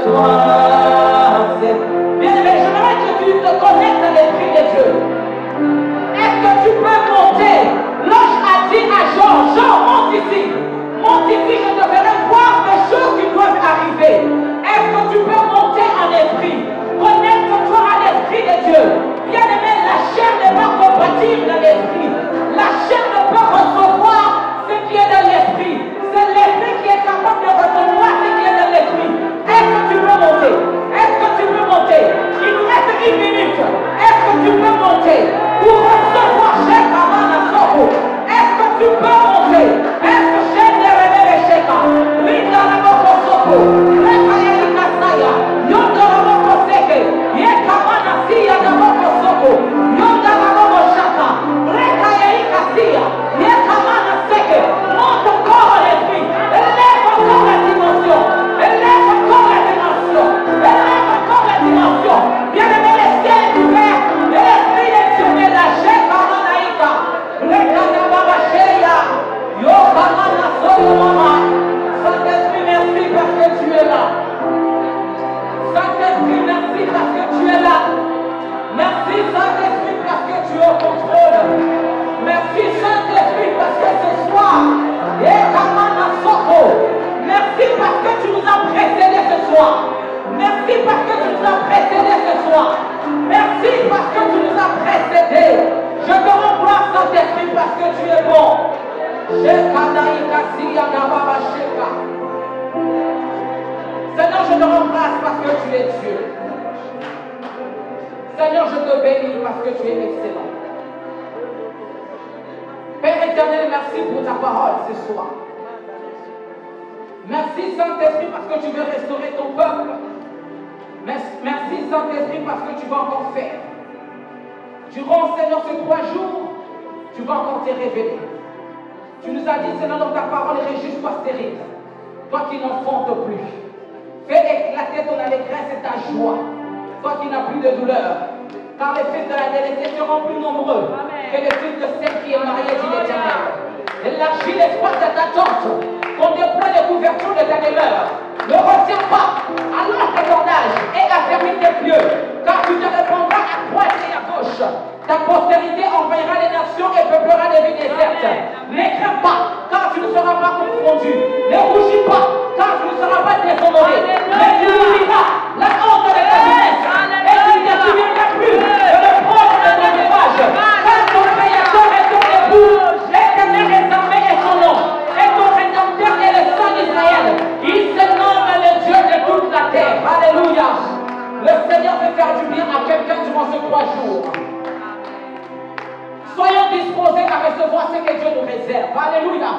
toi. Bien-aimé, j'aimerais que tu te connectes à l'Esprit de Dieu. Est-ce que tu peux monter? L'ange a dit à Jean, Jean, monte ici, je te ferai voir des choses qui doivent arriver. Est-ce que tu peux monter en esprit? Connecte-toi à l'Esprit de Dieu. Bien-aimé, la chair n'est pas compatible à l'Esprit. La chair ne peut recevoir ce qui est dans l'Esprit. C'est l'Esprit qui est capable de recevoir ce qui est dans l'Esprit. Est-ce que tu peux monter? Est-ce que tu peux monter? Il nous reste 1 minute. Est-ce que tu peux monter pour recevoir Cheikh Amana Soko? Est-ce que tu peux monter? Est-ce que Cheikh Neremere Sheka? Linda Ramoko Soko, Rekayeli Kasaya, Yonda Ramoko Seke, Yekamana Siya Ramoko Soko, Yonda Ramoko Shaka, Rekayeli Kasia, Yekamana Seke. Monte encore l'esprit, élève encore la dimension, élève encore la dimension, élève encore la dimension. Bien-aimé, les ciels est ouvert, et l'esprit de Dieu est lâché par Manaïka. Rekaya Baba Sheya, Yokamana Soko Mama. Saint-Esprit, merci parce que tu es là. Saint-Esprit, merci parce que tu es là. Merci Saint-Esprit parce que tu es au contrôle. Merci Saint-Esprit parce que ce soir, merci parce que tu nous as précédés ce soir. Merci parce que tu nous as précédés ce soir. Merci parce que tu nous as précédés. Je te rends gloire Saint-Esprit parce que tu es bon. Seigneur, je te rends grâce parce que tu es Dieu. Seigneur, je te bénis parce que tu es excellent. Père éternel, merci pour ta parole ce soir. Merci Saint-Esprit parce que tu veux restaurer ton peuple. Merci Saint-Esprit parce que tu vas encore faire. Durant Seigneur ces 3 jours, tu vas encore te révéler. Tu nous as dit Seigneur dans ta parole, Régis, sois stérile. Toi qui n'enfantes plus. Fais éclater ton allégresse et ta joie. Toi qui n'as plus de douleur. Car les fils de la délaissée seront plus nombreux que les fils de celle qui est mariée, dit l'Éternel. Élargis l'espace de ta tente. Qu'on déploie les couvertures de ta demeure. Ne retiens pas, alors tes cordages et affermis tes pieux. Car tu te répandras à droite et à gauche. Ta postérité envahira les nations et peuplera les villes désertes. Ne crains pas, car tu ne seras pas confondu. Ne rougis pas, car tu ne seras pas déshonoré. Mais tu oublieras la honte de ta jeunesse. Et tu ne te souviendras plus de l'opprobre de ton ouvrage. Car ton Créateur est ton époux. L'Éternel est armé et son nom. Et ton Rédempteur est le sang d'Israël. Il se nomme le Dieu de toute la terre. Alléluia. Le Seigneur veut faire du bien à quelqu'un durant ces 3 jours. Soyons disposés à recevoir ce que Dieu nous réserve. Alléluia.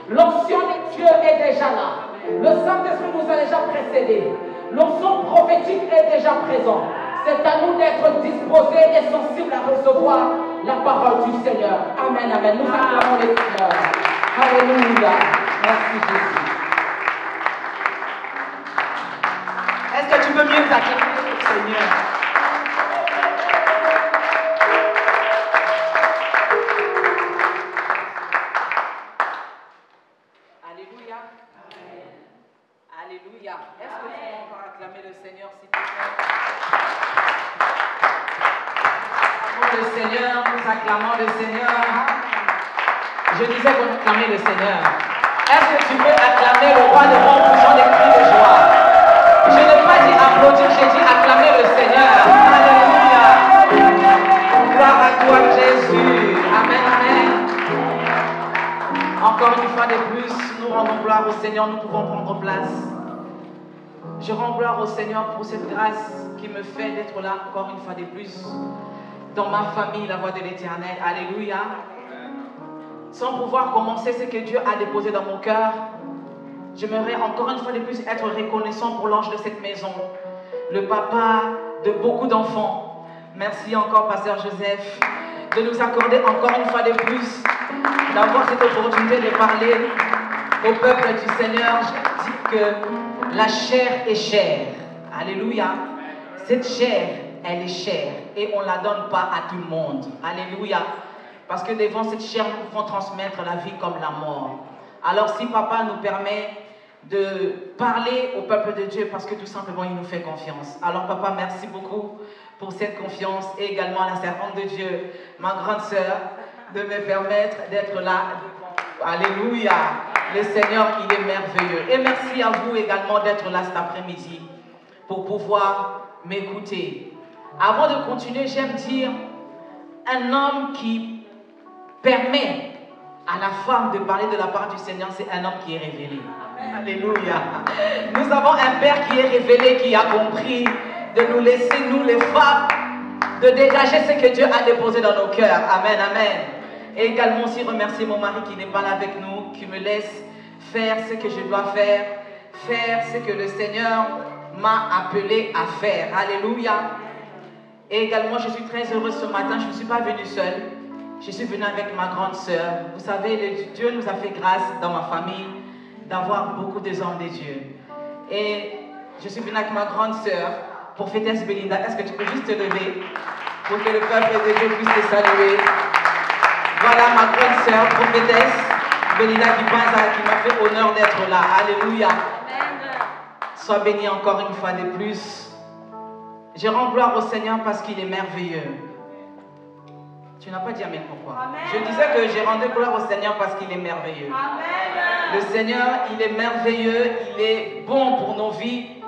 L'onction de Dieu est déjà là. Le Saint-Esprit nous a déjà précédés. L'onction prophétique est déjà présente. C'est à nous d'être disposés et sensibles à recevoir la parole du Seigneur. Amen, amen. Nous acclamons le Seigneur. Alléluia. Merci Jésus. Est-ce que tu peux mieux acclamer le Seigneur? Alléluia. Alléluia. Est-ce que tu peux encore acclamer le Seigneur, s'il te plaît? Le Seigneur, nous acclamons le Seigneur. Je disais qu'on acclamait le Seigneur. Est-ce que tu peux acclamer le roi de bons poussant des cris de joie? Je n'ai pas dit applaudir, j'ai dit acclamer le Seigneur. Alléluia. Gloire à toi, Jésus. Amen, amen. Encore une fois de plus, nous rendons gloire au Seigneur, nous pouvons prendre place. Je rends gloire au Seigneur pour cette grâce qui me fait d'être là encore une fois de plus. Dans ma famille, la voix de l'Éternel. Alléluia. Sans pouvoir commencer ce que Dieu a déposé dans mon cœur, j'aimerais encore une fois de plus être reconnaissant pour l'ange de cette maison, le papa de beaucoup d'enfants. Merci encore, Pasteur Joseph, de nous accorder encore une fois de plus, d'avoir cette opportunité de parler au peuple du Seigneur. Je dis que la chair est chère. Alléluia. Cette chair, elle est chère et on ne la donne pas à tout le monde. Alléluia. Parce que devant cette chair, nous pouvons transmettre la vie comme la mort. Alors si papa nous permet de parler au peuple de Dieu parce que tout simplement il nous fait confiance. Alors papa, merci beaucoup pour cette confiance et également à la servante de Dieu, ma grande sœur, de me permettre d'être là devant. Alléluia. Le Seigneur, il est merveilleux. Et merci à vous également d'être là cet après-midi pour pouvoir m'écouter. Avant de continuer, j'aime dire un homme qui permet à la femme de parler de la part du Seigneur, c'est un homme qui est révélé. Amen. Alléluia. Nous avons un Père qui est révélé, qui a compris de nous laisser, nous les femmes, de dégager ce que Dieu a déposé dans nos cœurs. Amen, amen. Et également aussi remercier mon mari qui n'est pas là avec nous, qui me laisse faire ce que je dois faire ce que le Seigneur m'a appelé à faire. Alléluia. Et également, je suis très heureuse ce matin, je ne suis pas venue seule. Je suis venue avec ma grande sœur. Vous savez, Dieu nous a fait grâce dans ma famille d'avoir beaucoup de hommes de Dieu. Et je suis venue avec ma grande sœur, prophétesse Belinda. Est-ce que tu peux juste te lever pour que le peuple de Dieu puisse te saluer? Voilà ma grande sœur, prophétesse Belinda qui m'a fait honneur d'être là. Alléluia. Sois bénie encore une fois de plus. Je rends gloire au Seigneur parce qu'il est merveilleux. Tu n'as pas dit amen, pourquoi? Amen. Je disais que j'ai rendu gloire au Seigneur parce qu'il est merveilleux. Amen. Le Seigneur, il est merveilleux, il est bon pour nos vies.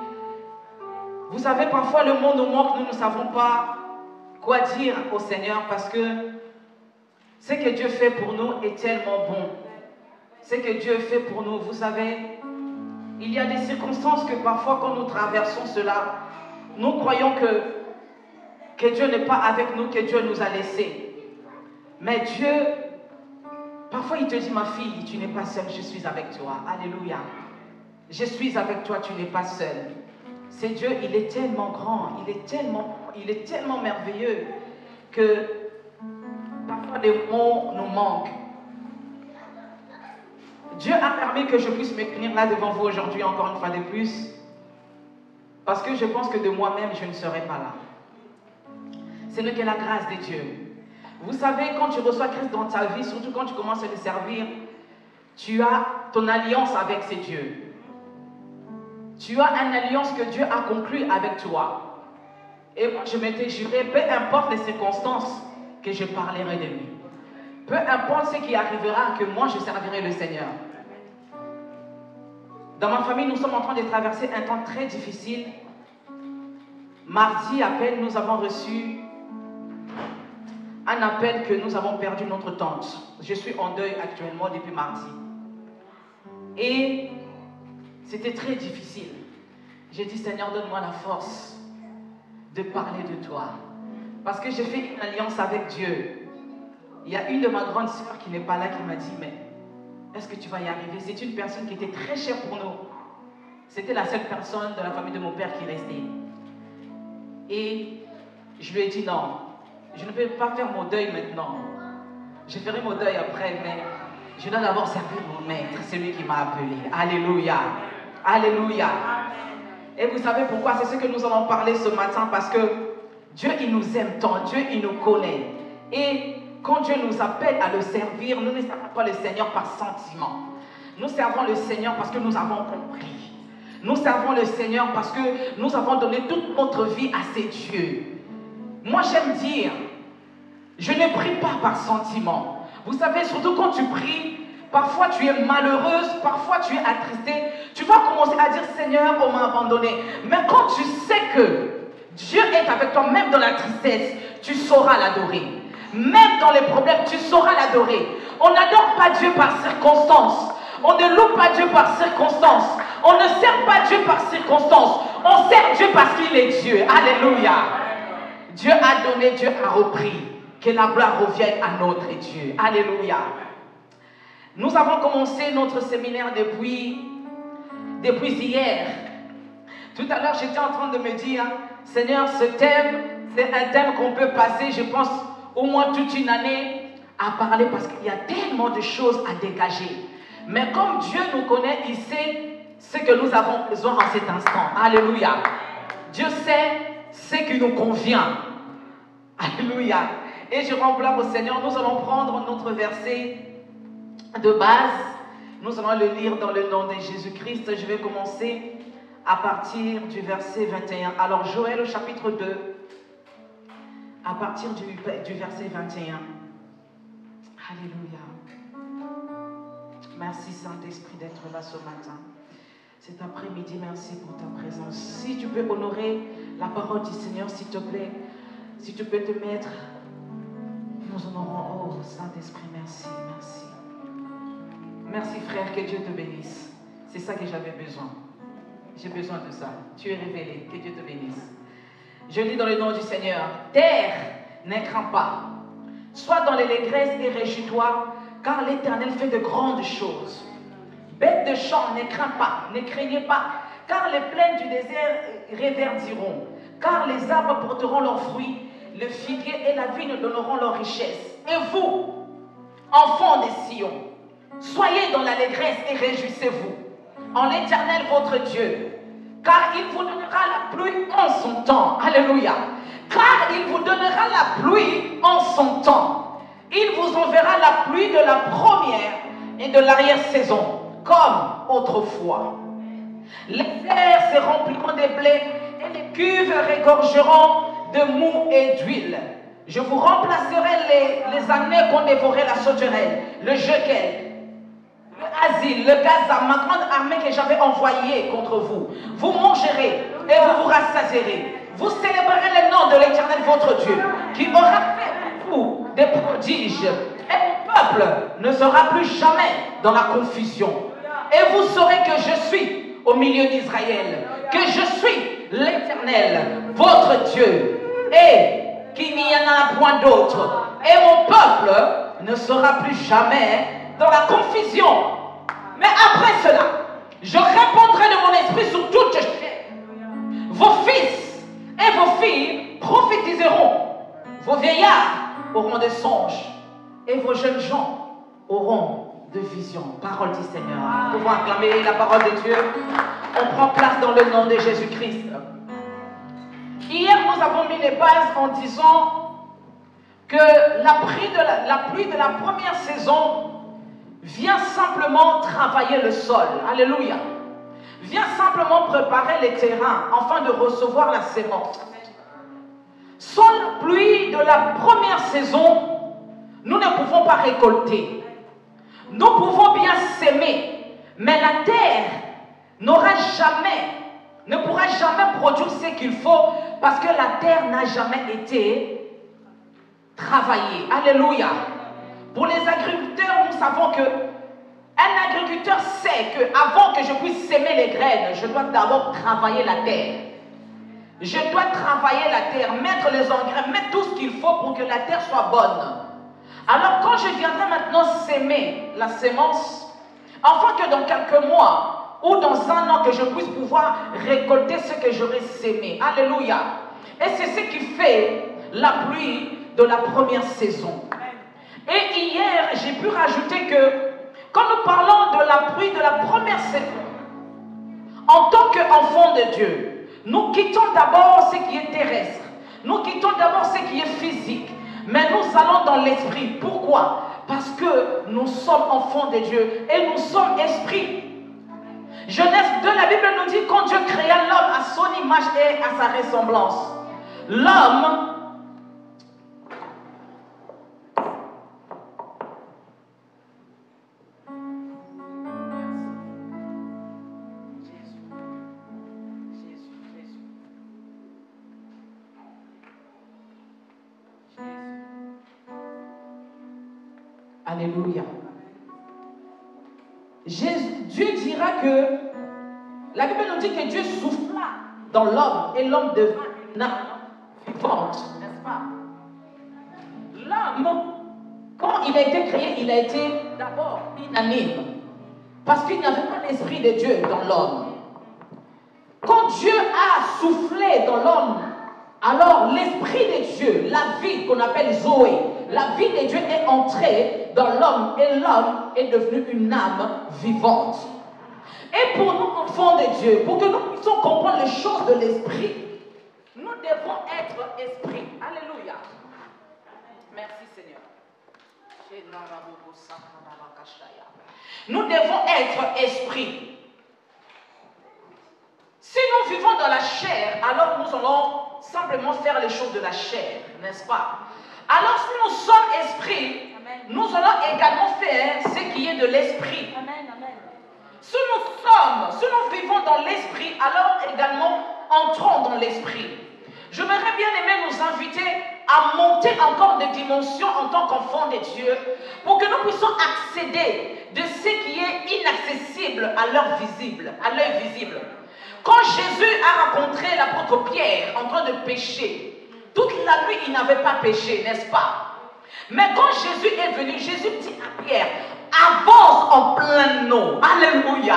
Vous savez, parfois le monde nous manque, nous ne savons pas quoi dire au Seigneur parce que ce que Dieu fait pour nous est tellement bon. Ce que Dieu fait pour nous, vous savez, il y a des circonstances que parfois quand nous traversons cela, nous croyons que Dieu n'est pas avec nous, que Dieu nous a laissés. Mais Dieu, parfois il te dit, ma fille, tu n'es pas seule, je suis avec toi. Alléluia. Je suis avec toi, tu n'es pas seule. C'est Dieu, il est tellement grand, il est tellement merveilleux que parfois les mots nous manquent. Dieu a permis que je puisse me tenir là devant vous aujourd'hui encore une fois de plus. Parce que je pense que de moi-même, je ne serais pas là. Ce n'est que la grâce de Dieu. Vous savez, quand tu reçois Christ dans ta vie, surtout quand tu commences à le servir, tu as ton alliance avec ces dieux. Tu as une alliance que Dieu a conclue avec toi. Et moi, je m'étais juré, peu importe les circonstances, que je parlerai de lui. Peu importe ce qui arrivera, que moi, je servirai le Seigneur. Dans ma famille, nous sommes en train de traverser un temps très difficile. Mardi, à peine, nous avons reçu un appel que nous avons perdu notre tante. Je suis en deuil actuellement depuis mardi. Et c'était très difficile. J'ai dit, Seigneur, donne-moi la force de parler de toi. Parce que j'ai fait une alliance avec Dieu. Il y a une de ma grande sœur qui n'est pas là qui m'a dit, mais est-ce que tu vas y arriver? C'est une personne qui était très chère pour nous. C'était la seule personne de la famille de mon père qui restait. Et je lui ai dit non, je ne peux pas faire mon deuil maintenant. Je ferai mon deuil après, mais je dois d'abord servir mon maître, celui qui m'a appelé. Alléluia. Alléluia. Et vous savez pourquoi? C'est ce que nous allons parler ce matin, parce que Dieu, il nous aime tant, Dieu, il nous connaît. Et quand Dieu nous appelle à le servir, nous ne servons pas le Seigneur par sentiment. Nous servons le Seigneur parce que nous avons compris. Nous servons le Seigneur parce que nous avons donné toute notre vie à ces dieux. Moi, j'aime dire, je ne prie pas par sentiment. Vous savez, surtout quand tu pries, parfois tu es malheureuse, parfois tu es attristée. Tu vas commencer à dire, Seigneur, on m'a abandonné. Mais quand tu sais que Dieu est avec toi, même dans la tristesse, tu sauras l'adorer. Même dans les problèmes, tu sauras l'adorer. On n'adore pas Dieu par circonstance. On ne loue pas Dieu par circonstance. On ne sert pas Dieu par circonstance. On sert Dieu parce qu'il est Dieu. Alléluia. Dieu a donné, Dieu a repris. Que la gloire revienne à notre Dieu. Alléluia. Nous avons commencé notre séminaire depuis hier. Tout à l'heure, j'étais en train de me dire, Seigneur, ce thème, c'est un thème qu'on peut passer, je pense, au moins toute une année à parler parce qu'il y a tellement de choses à dégager. Mais comme Dieu nous connaît, il sait ce que nous avons besoin en cet instant. Alléluia. Dieu sait ce qui nous convient. Alléluia. Et je rends gloire au Seigneur. Nous allons prendre notre verset de base Nous allons le lire dans le nom de Jésus-Christ. Je vais commencer à partir du verset 21. Alors Joël au chapitre 2, à partir du verset 21. Alléluia. Merci Saint-Esprit d'être là ce matin. Cet après-midi, merci pour ta présence. Si tu peux honorer la parole du Seigneur, s'il te plaît, si tu peux te mettre, nous honorons. Oh Saint-Esprit, merci, merci. Merci frère, que Dieu te bénisse. C'est ça que j'avais besoin. J'ai besoin de ça. Tu es révélé, que Dieu te bénisse. Je lis dans le nom du Seigneur. Terre, ne crains pas. Sois dans l'allégresse et réjouis-toi, car l'Éternel fait de grandes choses. Bêtes de champ, ne crains pas, ne craignez pas, car les plaines du désert réverdiront, car les arbres porteront leurs fruits, le figuier et la vigne donneront leur richesse. Et vous, enfants des Sion, soyez dans l'allégresse et réjouissez-vous en l'Éternel votre Dieu, car il vous donnera la pluie en son temps. Alléluia. Car il vous donnera la pluie en son temps. Il vous enverra la pluie de la première et de l'arrière-saison, comme autrefois. Les terres se rempliront des blés et les cuves regorgeront de mou et d'huile. Je vous remplacerai les années qu'ont dévoré la sauterelle, le jequel, le asile, le gaza, ma grande armée que j'avais envoyée contre vous. Vous mangerez et vous vous rassasierez. Vous célébrerez le nom de l'Éternel votre Dieu, qui aura fait pour vous des prodiges. Et mon peuple ne sera plus jamais dans la confusion. Et vous saurez que je suis au milieu d'Israël, que je suis l'Éternel, votre Dieu, et qu'il n'y en a point d'autre. Et mon peuple ne sera plus jamais dans la confusion. Mais après cela, je répandrai de mon esprit sur toute chair. Vos fils et vos filles prophétiseront. Vos vieillards auront des songes et vos jeunes gens auront de visions. Parole du Seigneur. Nous pouvons acclamer la parole de Dieu. On prend place dans le nom de Jésus-Christ. Hier, nous avons mis les bases en disant que la pluie de la première saison vient simplement travailler le sol. Alléluia. Vient simplement préparer les terrains afin de recevoir la sémence. Sans la pluie de la première saison, nous ne pouvons pas récolter. Nous pouvons bien s'aimer, mais la terre ne pourra jamais produire ce qu'il faut parce que la terre n'a jamais été travaillée. Alléluia. Pour les agriculteurs, nous savons que un agriculteur sait qu'avant que je puisse semer les graines, je dois d'abord travailler la terre. Je dois travailler la terre, mettre les engrais, mettre tout ce qu'il faut pour que la terre soit bonne. Alors quand je viendrai maintenant semer la sémence, afin que dans quelques mois ou dans un an que je puisse pouvoir récolter ce que j'aurai sémé. Alléluia. Et c'est ce qui fait la pluie de la première saison. Et hier, j'ai pu rajouter que quand nous parlons de la pluie de la première saison, en tant qu'enfants de Dieu, nous quittons d'abord ce qui est terrestre. Nous quittons d'abord ce qui est physique. Mais nous allons dans l'esprit. Pourquoi? Parce que nous sommes enfants de Dieu et nous sommes esprits. Genèse 2, la Bible nous dit quand Dieu créa l'homme à son image et à sa ressemblance. L'homme Alléluia. Dieu dira que la Bible nous dit que Dieu souffla dans l'homme et l'homme devint une âme vivante, n'est-ce pas? L'homme, quand il a été créé, il a été d'abord inanime parce qu'il n'y avait pas l'esprit de Dieu dans l'homme. Quand Dieu a soufflé dans l'homme, alors l'esprit de Dieu, la vie qu'on appelle Zoé, la vie de Dieu est entrée dans l'homme et l'homme est devenu une âme vivante. Et pour nous, enfants de Dieu, pour que nous puissions comprendre les choses de l'esprit, nous devons être esprit. Alléluia. Merci Seigneur. Nous devons être esprit. Si nous vivons dans la chair, alors nous allons simplement faire les choses de la chair, n'est-ce pas? Alors si nous sommes esprits, nous allons également faire ce qui est de l'esprit. Si nous vivons dans l'esprit, alors également entrons dans l'esprit. J'aimerais bien aimer nous inviter à monter encore des dimensions en tant qu'enfants de Dieu pour que nous puissions accéder de ce qui est inaccessible à l'œil visible. Quand Jésus a rencontré l'apôtre Pierre en train de pécher, toute la nuit il n'avait pas péché, n'est-ce pas? Mais quand Jésus est venu, Jésus dit à Pierre, avance en pleine eau. Alléluia.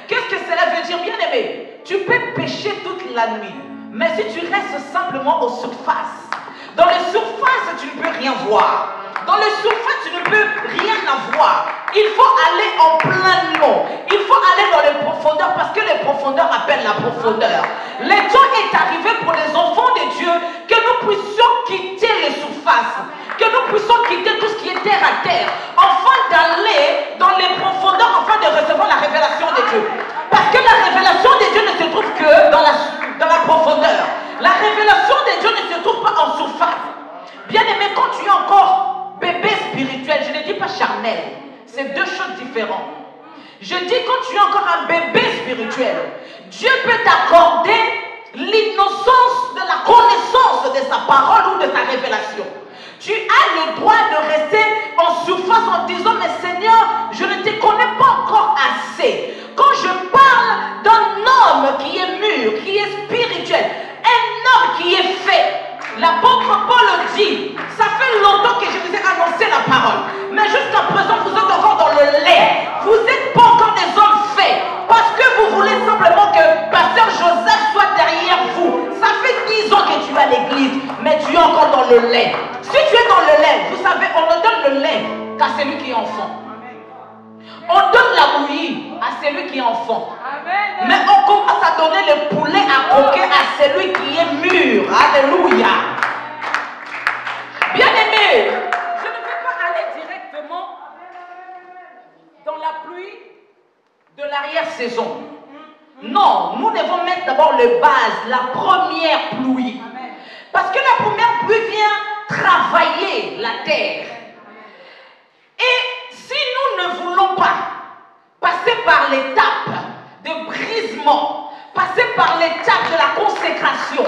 Qu'est-ce que cela veut dire, bien-aimé? Tu peux pécher toute la nuit, mais si tu restes simplement aux surfaces, dans les surfaces tu ne peux rien voir. Dans les surfaces, tu ne peux rien avoir. Il faut aller en plein eau. Il faut aller dans les profondeurs parce que les profondeurs appellent la profondeur. Le temps est arrivé pour les enfants de Dieu que nous puissions quitter les surfaces, que nous puissions quitter tout ce qui est terre à terre, afin d'aller dans les profondeurs, afin de recevoir la révélation de Dieu. Parce que la révélation de Dieu ne se trouve que dans la profondeur. La révélation de Dieu ne se trouve pas en surface. Bien aimé, quand tu es encore bébé spirituel, je ne dis pas charnel, c'est deux choses différentes. Je dis quand tu es encore un bébé spirituel, Dieu peut t'accorder l'innocence de la connaissance de sa parole ou de sa révélation. Tu as le droit de rester en surface en disant, mais Seigneur, je ne te connais pas encore assez. Quand je parle d'un homme qui est mûr, qui est spirituel, un homme qui est fait, l'apôtre Paul dit, ça fait longtemps que je vous ai annoncé la parole, mais jusqu'à présent vous êtes encore dans le lait, vous n'êtes pas encore des hommes faits, parce que vous voulez simplement que Pasteur Joseph soit derrière vous. Ça fait 10 ans que tu es à l'église, mais tu es encore dans le lait. Si tu es dans le lait, vous savez, on ne donne le lait qu'à celui qui est enfant. On donne la bouillie à celui qui est enfant. Mais on commence à donner le poulet à croquer à celui qui est mûr. Alléluia. Bien aimé, je ne vais pas aller directement dans la pluie de l'arrière-saison. Non, nous devons mettre d'abord le base, la première pluie. Parce que la première pluie vient travailler la terre. Et si nous ne voulons pas passer par l'étape de brisement, passer par l'étape de la consécration,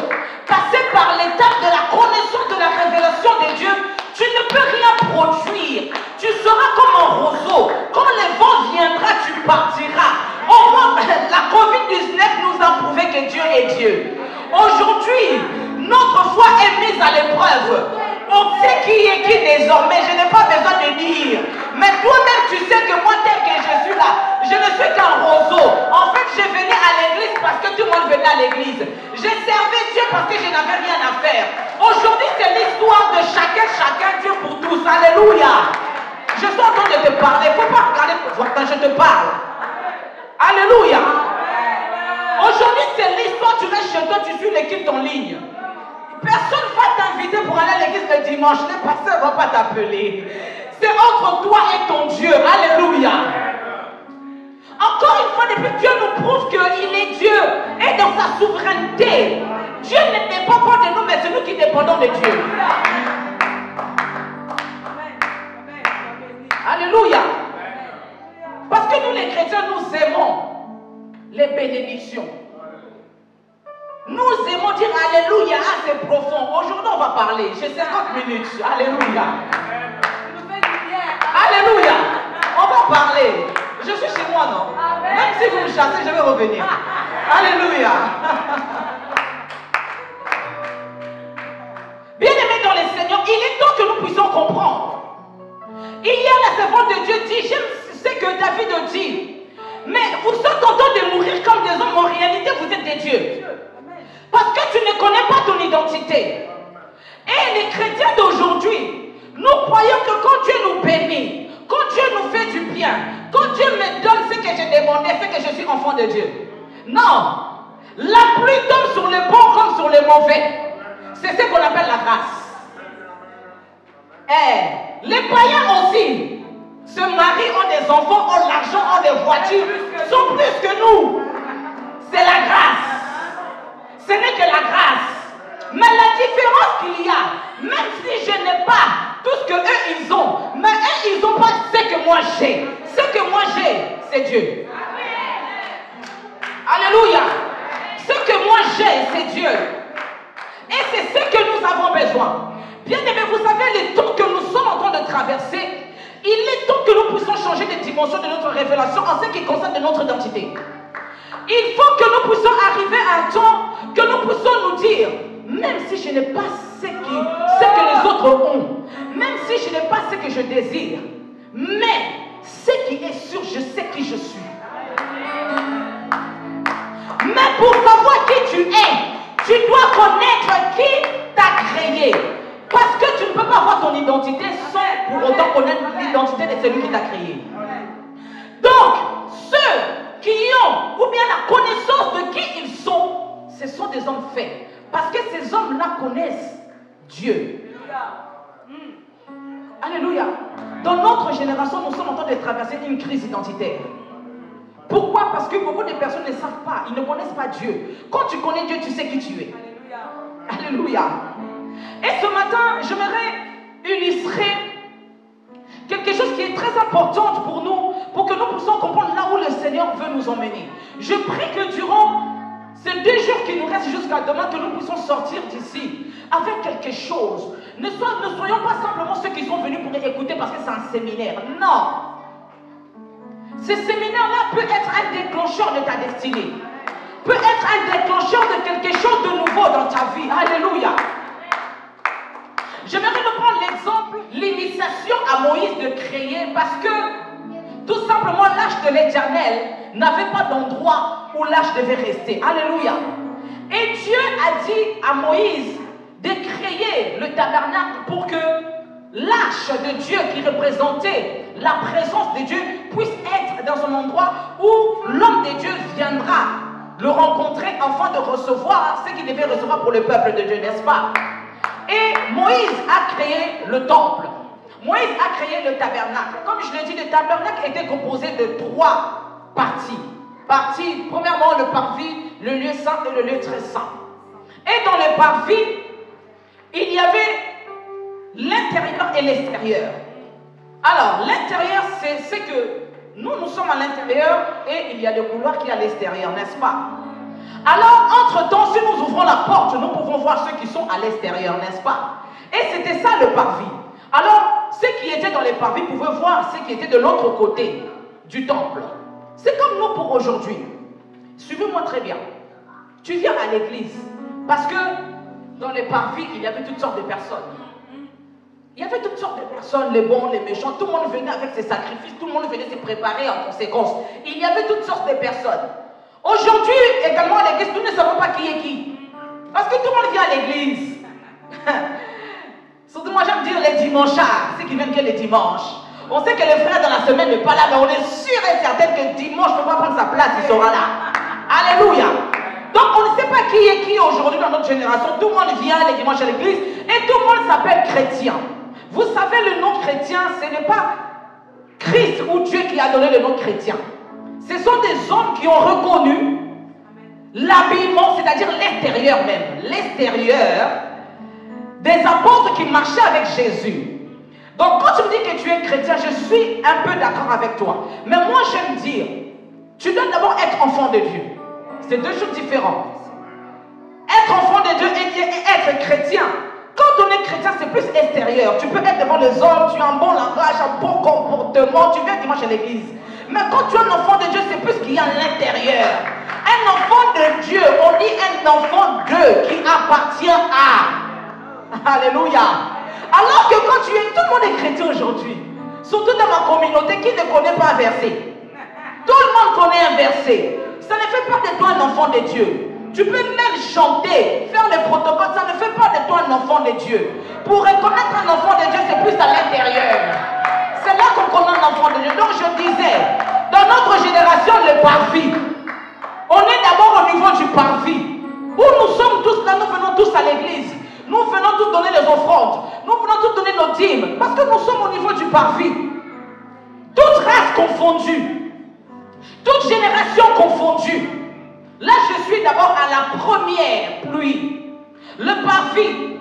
passer par l'étape de la connaissance de la révélation de Dieu, tu ne peux rien produire. Tu seras comme un roseau. Quand le vent viendra, tu partiras. Au moins, la COVID-19 nous a prouvé que Dieu est Dieu. Aujourd'hui, notre foi est mise à l'épreuve. On sait qui est qui désormais. Je n'ai pas besoin de dire. Mais toi-même, tu sais que moi, tel que je suis là, je ne suis qu'un roseau. En fait, je venais à l'église parce que tout le monde venait à l'église. J'ai servi Dieu parce que je n'avais rien à faire. Aujourd'hui, c'est l'histoire de chacun, Dieu pour tous. Alléluia. Je suis en train de te parler. Il ne faut pas regarder quand je te parle. Alléluia. Aujourd'hui, c'est l'histoire. Tu restes chez toi, tu suis l'équipe en ligne. Personne ne va t'inviter pour aller à l'église le dimanche. Les pasteurs ne vont pas t'appeler. C'est entre toi et ton Dieu. Alléluia. Encore une fois, depuis Dieu nous prouve qu'il est Dieu et dans sa souveraineté. Dieu ne dépend pas de nous, mais c'est nous qui dépendons de Dieu. Alléluia. Parce que nous les chrétiens, nous aimons les bénédictions. Nous aimons dire Alléluia, ah, c'est profond. Aujourd'hui, on va parler. J'ai 50 minutes. Alléluia. Alléluia. On va parler. Je suis chez moi, non? Même si vous me chassez, je vais revenir. Alléluia. Bien-aimés dans les Seigneurs, il est temps que nous puissions comprendre. Hier, la servante de Dieu dit, j'aime ce que David dit. Mais vous êtes contents de mourir comme des hommes. En réalité, vous êtes des dieux. Parce que tu ne connais pas ton identité. Et les chrétiens d'aujourd'hui, nous croyons que quand Dieu nous bénit, quand Dieu nous fait du bien, quand Dieu me donne ce que j'ai demandé, c'est que je suis enfant de Dieu. Non. La pluie tombe sur les bons comme sur les mauvais. C'est ce qu'on appelle la grâce. Les païens aussi se marient, ont des enfants, ont l'argent, ont des voitures, sont plus que nous. C'est la grâce. Ce n'est que la grâce. Mais la différence qu'il y a, même si je n'ai pas tout ce que eux ils ont, mais eux ils n'ont pas ce que moi j'ai. Ce que moi j'ai, c'est Dieu. Alléluia. Ce que moi j'ai, c'est Dieu. Et c'est ce que nous avons besoin. Bien aimé, vous savez, les temps que nous sommes en train de traverser, il est temps que nous puissions changer de dimension de notre révélation en ce qui concerne de notre identité. Il faut que nous puissions arriver à un temps que nous puissions nous dire, même si je n'ai pas ce que les autres ont, même si je n'ai pas ce que je désire, mais ce qui est sûr, je sais qui je suis. Mais pour savoir qui tu es, tu dois connaître qui t'a créé. Parce que tu ne peux pas avoir ton identité sans pour autant connaître l'identité de celui qui t'a créé. Donc, ceux qui ont ou bien la connaissance de qui ils sont, ce sont des hommes faits. Parce que ces hommes-là connaissent Dieu. Alléluia. Dans notre génération, nous sommes en train de traverser une crise identitaire. Pourquoi? Parce que beaucoup de personnes ne savent pas, ils ne connaissent pas Dieu. Quand tu connais Dieu, tu sais qui tu es. Alléluia. Et ce matin, j'aimerais illustrer quelque chose qui est très important pour nous, pour que nous puissions comprendre là où le Seigneur veut nous emmener. Je prie que durant ces 2 jours qui nous restent jusqu'à demain, que nous puissions sortir d'ici avec quelque chose. Ne soyons pas simplement ceux qui sont venus pour écouter parce que c'est un séminaire. Non. Ce séminaire-là peut être un déclencheur de ta destinée. Peut être un déclencheur de quelque chose de nouveau dans ta vie. Alléluia. J'aimerais reprendre l'exemple, l'initiation à Moïse de créer, parce que tout simplement l'arche de l'Éternel n'avait pas d'endroit où l'arche devait rester. Alléluia. Et Dieu a dit à Moïse de créer le tabernacle pour que l'arche de Dieu qui représentait la présence de Dieu puisse être dans un endroit où l'homme de Dieu viendra le rencontrer afin de recevoir ce qu'il devait recevoir pour le peuple de Dieu, n'est-ce pas? Et Moïse a créé le temple. Moïse a créé le tabernacle. Comme je l'ai dit, le tabernacle était composé de 3 parties. Premièrement, le parvis, le lieu saint et le lieu très saint. Et dans le parvis, il y avait l'intérieur et l'extérieur. Alors, l'intérieur, c'est ce que nous sommes à l'intérieur et il y a le couloir qui est à l'extérieur, n'est-ce pas? Alors, entre-temps, si nous ouvrons la porte, nous pouvons voir ceux qui sont à l'extérieur, n'est-ce pas? Et c'était ça le parvis. Alors, ceux qui étaient dans les parvis pouvaient voir ceux qui étaient de l'autre côté du temple. C'est comme nous pour aujourd'hui. Suivez-moi très bien. Tu viens à l'église parce que dans les parvis, il y avait toutes sortes de personnes. Il y avait toutes sortes de personnes, les bons, les méchants. Tout le monde venait avec ses sacrifices, tout le monde venait se préparer en conséquence. Il y avait toutes sortes de personnes. Aujourd'hui, également à l'église, nous ne savons pas qui est qui. Parce que tout le monde vient à l'église. Surtout moi, j'aime dire les dimanchards, ceux qui viennent que les dimanches. On sait que le frère dans la semaine n'est pas là, mais on est sûr et certain que dimanche ne peut pas prendre sa place, il sera là. Alléluia. Donc on ne sait pas qui est qui aujourd'hui dans notre génération. Tout le monde vient les dimanches à l'église et tout le monde s'appelle chrétien. Vous savez, le nom chrétien, ce n'est pas Christ ou Dieu qui a donné le nom chrétien. Ce sont des hommes qui ont reconnu l'habillement, c'est-à-dire l'extérieur même. L'extérieur des apôtres qui marchaient avec Jésus. Donc quand tu me dis que tu es chrétien, je suis un peu d'accord avec toi. Mais moi j'aime dire, tu dois d'abord être enfant de Dieu. C'est 2 choses différentes. Être enfant de Dieu et être chrétien. Quand on est chrétien, c'est plus extérieur. Tu peux être devant les hommes, tu as un bon langage, un bon comportement, tu viens dimanche à l'église. Mais quand tu es un enfant de Dieu, c'est plus ce qu'il y a à l'intérieur. Un enfant de Dieu, on dit un enfant d'eux qui appartient à. Alléluia. Alors que quand tu es, tout le monde est chrétien aujourd'hui. Surtout dans ma communauté, qui ne connaît pas un verset? Tout le monde connaît un verset. Ça ne fait pas de toi un enfant de Dieu. Tu peux même chanter, faire le protocole, ça ne fait pas de toi un enfant de Dieu. Pour reconnaître un enfant de Dieu, c'est plus à l'intérieur. C'est là qu'on connaît un enfant de Dieu. Donc je disais, dans notre génération, le parvis, on est d'abord au niveau du parvis, où nous sommes tous là, nous venons tous à l'église. Nous venons tous donner les offrandes. nous voulons tous donner nos dîmes, parce que nous sommes au niveau du parvis. Toute race confondue, toute génération confondue. Là, je suis d'abord à la première pluie, le parvis.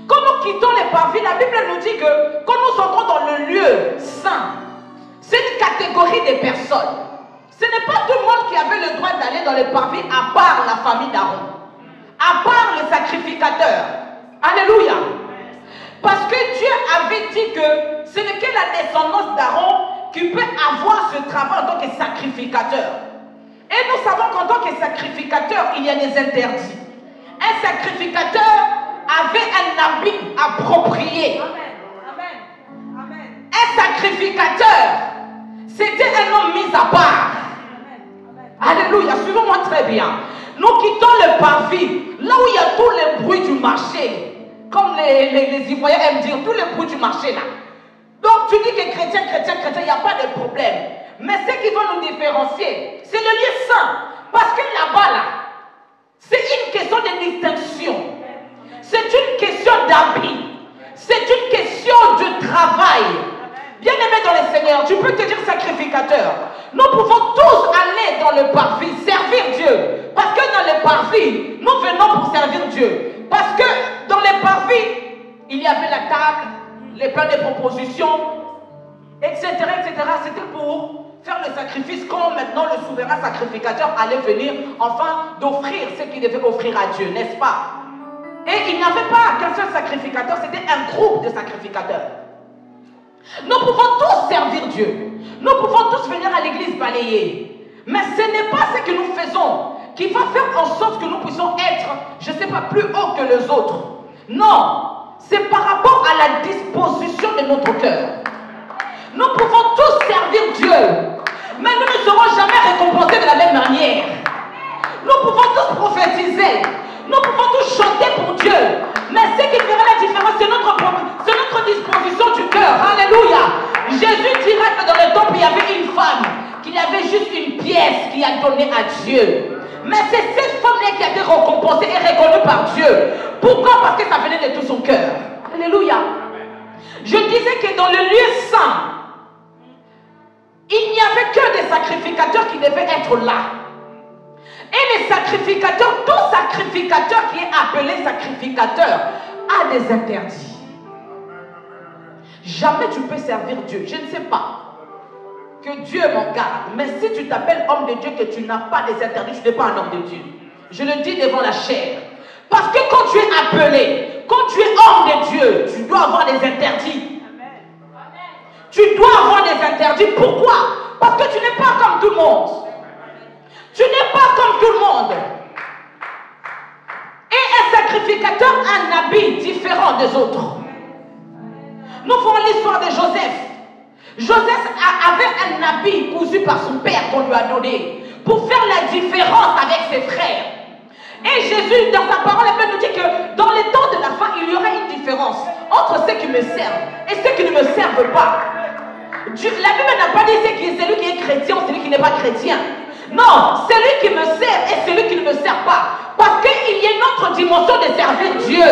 Quand nous quittons les parvis, la Bible nous dit que quand nous entrons dans le lieu saint, c'est une catégorie de personnes. Ce n'est pas tout le monde qui avait le droit d'aller dans les parvis à part la famille d'Aaron, à part le sacrificateur. Alléluia. Parce que Dieu avait dit que ce n'est que la descendance d'Aaron qui peut avoir ce travail en tant que sacrificateur. Et nous savons qu'en tant que sacrificateur, il y a des interdits. Un sacrificateur avait un habit approprié. Amen. Amen. Un sacrificateur, c'était un homme mis à part. Alléluia, suivez-moi très bien. Nous quittons le parvis, là où il y a tous les bruits du marché. Comme les Ivoiriens aiment dire, tous les bruits du marché là. Donc tu dis que chrétien, il n'y a pas de problème. Mais ce qui va nous différencier, c'est le lieu saint. Parce que là-bas, là, c'est une question de distinction. C'est une question d'habit. C'est une question de travail. Bien-aimé dans le Seigneur, tu peux te dire sacrificateur. Nous pouvons tous aller dans le parvis, servir Dieu. Parce que dans le parvis, nous venons pour servir Dieu. Parce que dans les parvis, il y avait la table, les plats de propositions, etc. C'était pour faire le sacrifice quand maintenant le souverain sacrificateur allait venir enfin d'offrir ce qu'il devait offrir à Dieu, n'est-ce pas? Et il n'y avait pas qu'un seul sacrificateur, c'était un groupe de sacrificateurs. Nous pouvons tous servir Dieu. Nous pouvons tous venir à l'église balayer. Mais ce n'est pas ce que nous faisons qui va faire en sorte que nous puissions être, je ne sais pas, plus haut que les autres. Non, c'est par rapport à la disposition de notre cœur. Nous pouvons tous servir Dieu, mais nous ne serons jamais récompensés de la même manière. Nous pouvons tous prophétiser, nous pouvons tous chanter pour Dieu, mais ce qui fera la différence, c'est notre disposition du cœur. Alléluia. Jésus dira que dans le temple, il y avait une femme qui avait juste une pièce qui a donné à Dieu. Mais c'est cette femme-là qui a été récompensée et reconnue par Dieu. Pourquoi? Parce que ça venait de tout son cœur. Alléluia. Je disais que dans le lieu saint, il n'y avait que des sacrificateurs qui devaient être là. Et les sacrificateurs, tout sacrificateur qui est appelé sacrificateur a des interdits. Jamais tu peux servir Dieu. Je ne sais pas. Que Dieu m'en garde. Mais si tu t'appelles homme de Dieu, que tu n'as pas des interdits, tu n'es pas un homme de Dieu. Je le dis devant la chair. Parce que quand tu es appelé, quand tu es homme de Dieu, tu dois avoir des interdits. Tu dois avoir des interdits. Pourquoi? Parce que tu n'es pas comme tout le monde. Tu n'es pas comme tout le monde. Et un sacrificateur a un habit différent des autres. Nous voyons l'histoire de Joseph. Joseph avait un habit cousu par son père qu'on lui a donné pour faire la différence avec ses frères. Et Jésus, dans sa parole, il nous dit que dans les temps de la fin, il y aura une différence entre ceux qui me servent et ceux qui ne me servent pas. La Bible n'a pas dit c'est celui qui est chrétien ou celui qui n'est pas chrétien. Non, celui qui me sert et celui qui ne me sert pas. Parce qu'il y a une autre dimension de servir Dieu.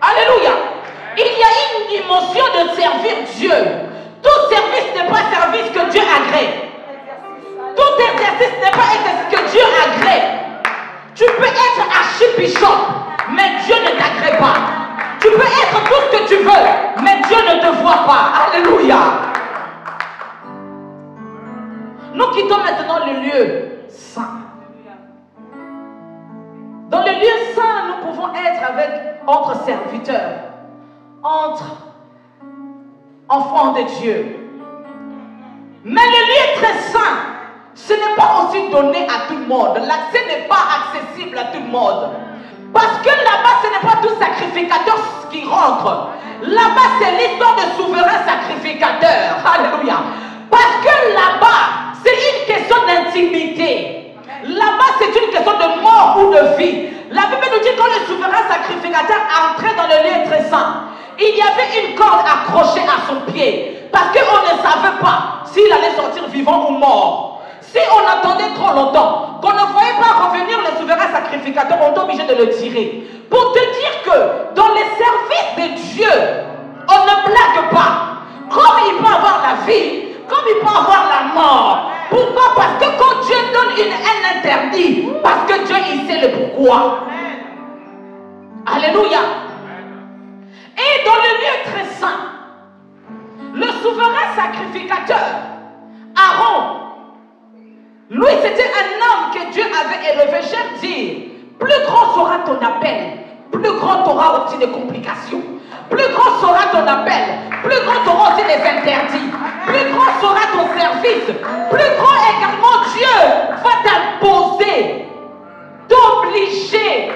Alléluia. Il y a une dimension de servir Dieu. Tout service n'est pas service que Dieu agrée. Tout exercice n'est pas exercice que Dieu agrée. Tu peux être archibishop, mais Dieu ne t'agrée pas. Tu peux être tout ce que tu veux, mais Dieu ne te voit pas. Alléluia. Nous quittons maintenant le lieu saint. Dans le lieu saint, nous pouvons être entre serviteurs, entre enfants de Dieu. Mais le lieu très saint, ce n'est pas aussi donné à tout le monde. L'accès n'est pas accessible à tout le monde. Parce que là-bas, ce n'est pas tout sacrificateur qui rentre. Là-bas, c'est l'histoire de souverain sacrificateur. Alléluia. Parce que là-bas, c'est une question d'intimité. Là-bas, c'est une question de mort ou de vie. La Bible nous dit que quand le souverain sacrificateur entrait dans le lieu très saint, il y avait une corde accrochée à son pied. Parce qu'on ne savait pas s'il allait sortir vivant ou mort. Si on attendait trop longtemps, qu'on ne voyait pas revenir le souverain sacrificateur, on est obligé de le tirer. Pour te dire roi. Alléluia. Et dans le lieu très saint, le souverain sacrificateur, Aaron, lui c'était un homme que Dieu avait élevé. J'aime dire, plus grand sera ton appel, plus grand tu auras aussi des complications. Plus grand sera ton appel, plus grand tu auras aussi des interdits. Plus grand sera ton service, plus grand également Dieu va t'imposer, t'obliger.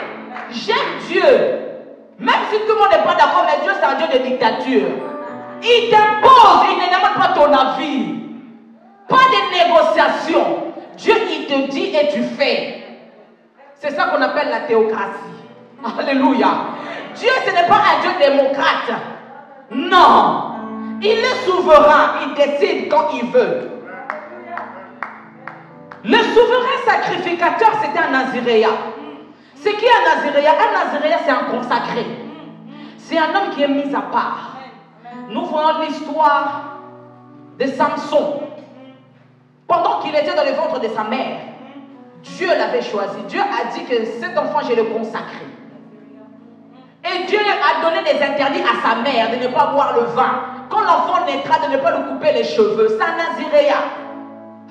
J'aime Dieu. Même si tout le monde n'est pas d'accord, mais Dieu c'est un Dieu de dictature. Il t'impose, il ne demande pas ton avis. Pas de négociation. Dieu il te dit et tu fais. C'est ça qu'on appelle la théocratie. Alléluia. Dieu ce n'est pas un Dieu démocrate. Non. Il est souverain. Il décide quand il veut. Le souverain sacrificateur c'était un naziréen. C'est qui un naziréen? Un naziréen c'est un consacré. C'est un homme qui est mis à part. Nous voyons l'histoire de Samson. Pendant qu'il était dans le ventre de sa mère, Dieu l'avait choisi. Dieu a dit que cet enfant, je le consacre. Et Dieu a donné des interdits à sa mère de ne pas boire le vin. Quand l'enfant naîtra, de ne pas lui couper les cheveux. C'est un naziréen.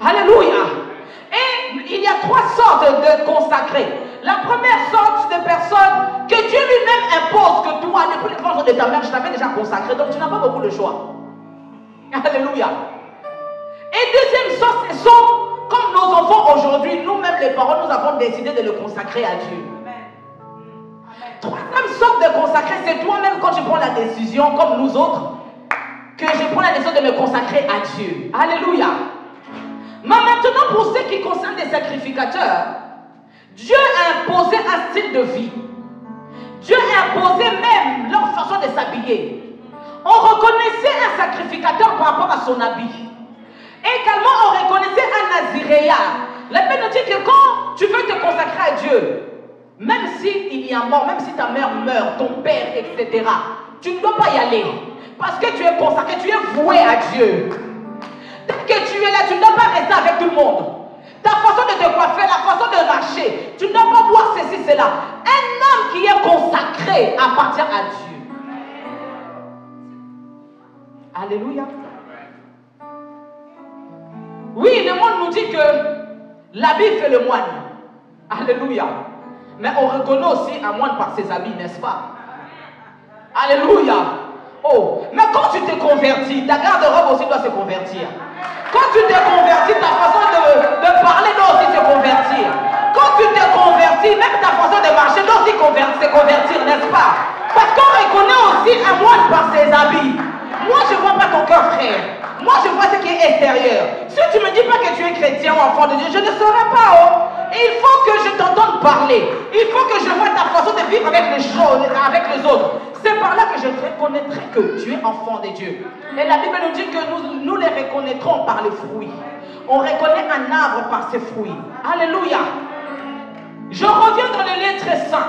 Alléluia. Et il y a 3 sortes de consacrés. La première sorte de personnes que Dieu lui-même impose que toi, depuis le ventre de ta mère, je t'avais déjà consacré, donc tu n'as pas beaucoup de choix. Alléluia. Et deuxième sorte, ce sont comme nos enfants aujourd'hui, nous-mêmes les parents, nous avons décidé de le consacrer à Dieu. Troisième sorte de consacré, c'est toi-même quand tu prends la décision, comme nous autres, que je prends la décision de me consacrer à Dieu. Alléluia. Mais maintenant, pour ce qui concerne les sacrificateurs, Dieu a imposé un style de vie. Dieu a imposé même leur façon de s'habiller. On reconnaissait un sacrificateur par rapport à son habit. Également, on reconnaissait un naziréen. La Bible nous dit que quand tu veux te consacrer à Dieu, même s'il y a mort, même si ta mère meurt, ton père, etc., tu ne dois pas y aller. Parce que tu es consacré, tu es voué à Dieu. Dès que tu es là, tu ne dois pas rester avec tout le monde. Ta façon de te coiffer, la façon de marcher, tu ne dois pas voir ceci, cela. Un homme qui est consacré appartient à Dieu. Alléluia. Oui, le monde nous dit que l'habit fait le moine. Alléluia. Mais on reconnaît aussi un moine par ses habits, n'est-ce pas? Alléluia. Oh, mais quand tu te convertis, ta garde-robe aussi doit se convertir. Quand tu te convertis, ta façon de parler doit aussi se convertir. Quand tu te convertis, même ta façon de marcher doit aussi se convertir, n'est-ce pas? Parce qu'on reconnaît aussi un moine par ses habits. Moi, je ne vois pas ton cœur, frère. Moi, je vois ce qui est extérieur. Si tu ne me dis pas que tu es chrétien ou enfant de Dieu, je ne saurais pas. Oh. Il faut que je t'entende parler. Il faut que je vois ta façon de vivre avec les choses, avec les autres. C'est par là que je reconnaîtrai que tu es enfant de Dieu. Et la Bible nous dit que nous les reconnaîtrons par les fruits. On reconnaît un arbre par ses fruits. Alléluia. Je reviens dans le lieu très saint.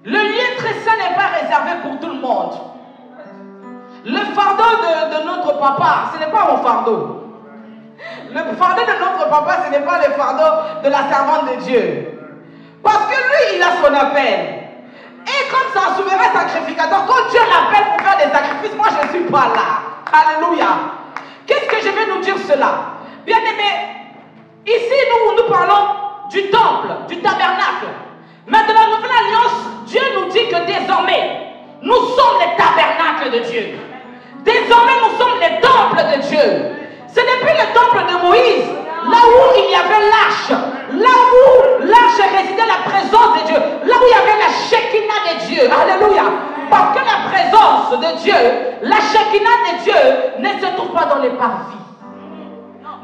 Le lieu très saint n'est pas réservé pour tout le monde. Le fardeau de notre papa, ce n'est pas mon fardeau. Le fardeau de notre papa, ce n'est pas le fardeau de la servante de Dieu. Parce que lui, il a son appel. Et comme c'est un souverain sacrificateur, quand Dieu l'appelle pour faire des sacrifices, moi je ne suis pas là. Alléluia. Qu'est-ce que je vais nous dire cela? Bien aimé, ici nous parlons du temple, du tabernacle. Mais dans la nouvelle alliance, Dieu nous dit que désormais, nous sommes les tabernacles de Dieu. Désormais, nous sommes les temples de Dieu. Ce n'est plus le temple de Moïse, là où il y avait l'arche, là où l'arche résidait la présence de Dieu, là où il y avait la Shekinah de Dieu. Alléluia. Parce que la présence de Dieu, la Shekinah de Dieu ne se trouve pas dans les parvis,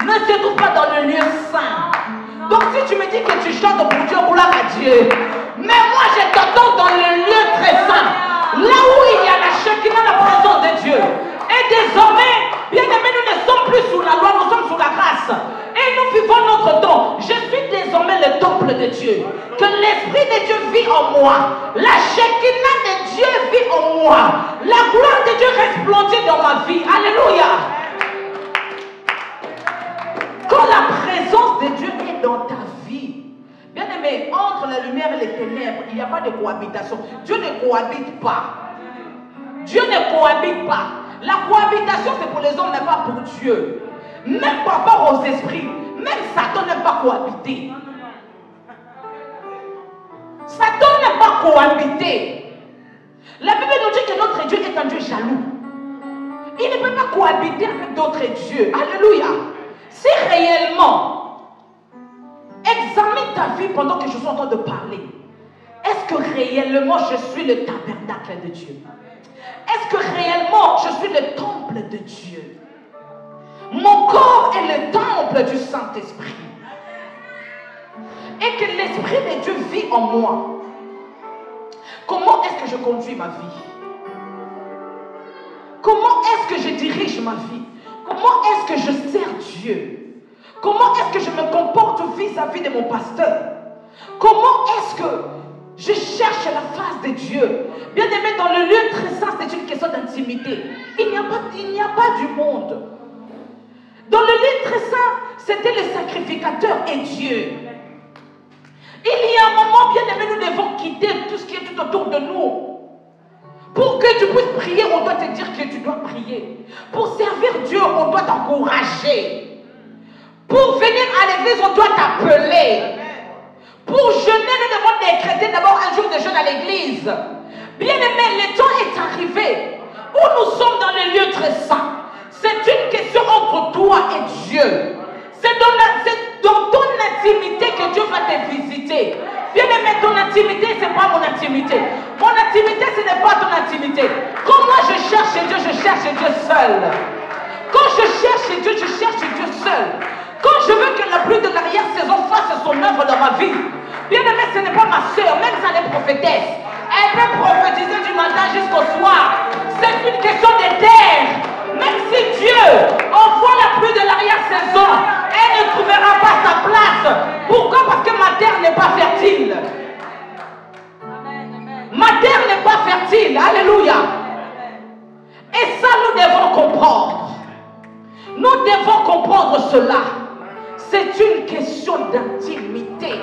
ne se trouve pas dans le lieu saint. Donc si tu me dis que tu chantes pour Dieu, gloire à Dieu, mais moi je t'entends dans le lieu très saint, là où il y a la Shekinah, la présence de Dieu. Et désormais, bien aimés, nous ne sommes plus sous la loi, nous sommes sous la grâce. Et nous vivons notre temps. Je suis désormais le temple de Dieu. Que l'Esprit de Dieu vit en moi. La Shekinah de Dieu vit en moi. La gloire de Dieu resplendit dans ma vie. Alléluia. Quand la présence de Dieu est dans ta vie, bien aimé, Bien-aimé, entre la lumière et les ténèbres, il n'y a pas de cohabitation. Dieu ne cohabite pas. Dieu ne cohabite pas. La cohabitation, c'est pour les hommes, mais pas pour Dieu. Même par rapport aux esprits, même Satan n'aime pas cohabiter. Satan n'aime pas cohabiter. La Bible nous dit que notre Dieu est un Dieu jaloux. Il ne peut pas cohabiter avec d'autres dieux. Alléluia. Si réellement, examine ta vie pendant que je suis en train de parler. Est-ce que réellement je suis le tabernacle de Dieu? Est-ce que réellement je suis le temple de Dieu? Mon corps est le temple du Saint-Esprit. Et que l'Esprit de Dieu vit en moi. Comment est-ce que je conduis ma vie? Comment est-ce que je dirige ma vie? Comment est-ce que je sers Dieu? Comment est-ce que je me comporte vis-à-vis de mon pasteur? Comment est-ce que je cherche la face de Dieu? Bien aimé, dans le lieu très saint, c'est une question d'intimité. Il n'y a pas du monde. Dans le lieu très saint, c'était le sacrificateur et Dieu. Il y a un moment, bien aimé, nous devons quitter tout ce qui est tout autour de nous. Pour que tu puisses prier, on doit te dire que tu dois prier. Pour servir Dieu, on doit t'encourager. Pour venir à l'église, on doit t'appeler. Pour jeûner, nous devons décréter d'abord un jour de jeûne à l'église. Bien aimé, le temps est arrivé où nous sommes dans les lieux très saints. C'est une question entre toi et Dieu. C'est dans ton intimité que Dieu va te visiter. Bien aimé, ton intimité, ce n'est pas mon intimité. Mon intimité, ce n'est pas ton intimité. Quand moi je cherche Dieu seul. Quand je cherche Dieu, je cherche Dieu seul. Quand je veux que la pluie de l'arrière-saison fasse son œuvre dans ma vie, bien aimé, ce n'est pas ma soeur, même si elle est prophétesse. Elle peut prophétiser du matin jusqu'au soir. C'est une question de terre. Même si Dieu envoie la pluie de l'arrière-saison, elle ne trouvera pas sa place. Pourquoi? Parce que ma terre n'est pas fertile. Ma terre n'est pas fertile. Alléluia. Et ça, nous devons comprendre. Nous devons comprendre cela. C'est une question d'intimité.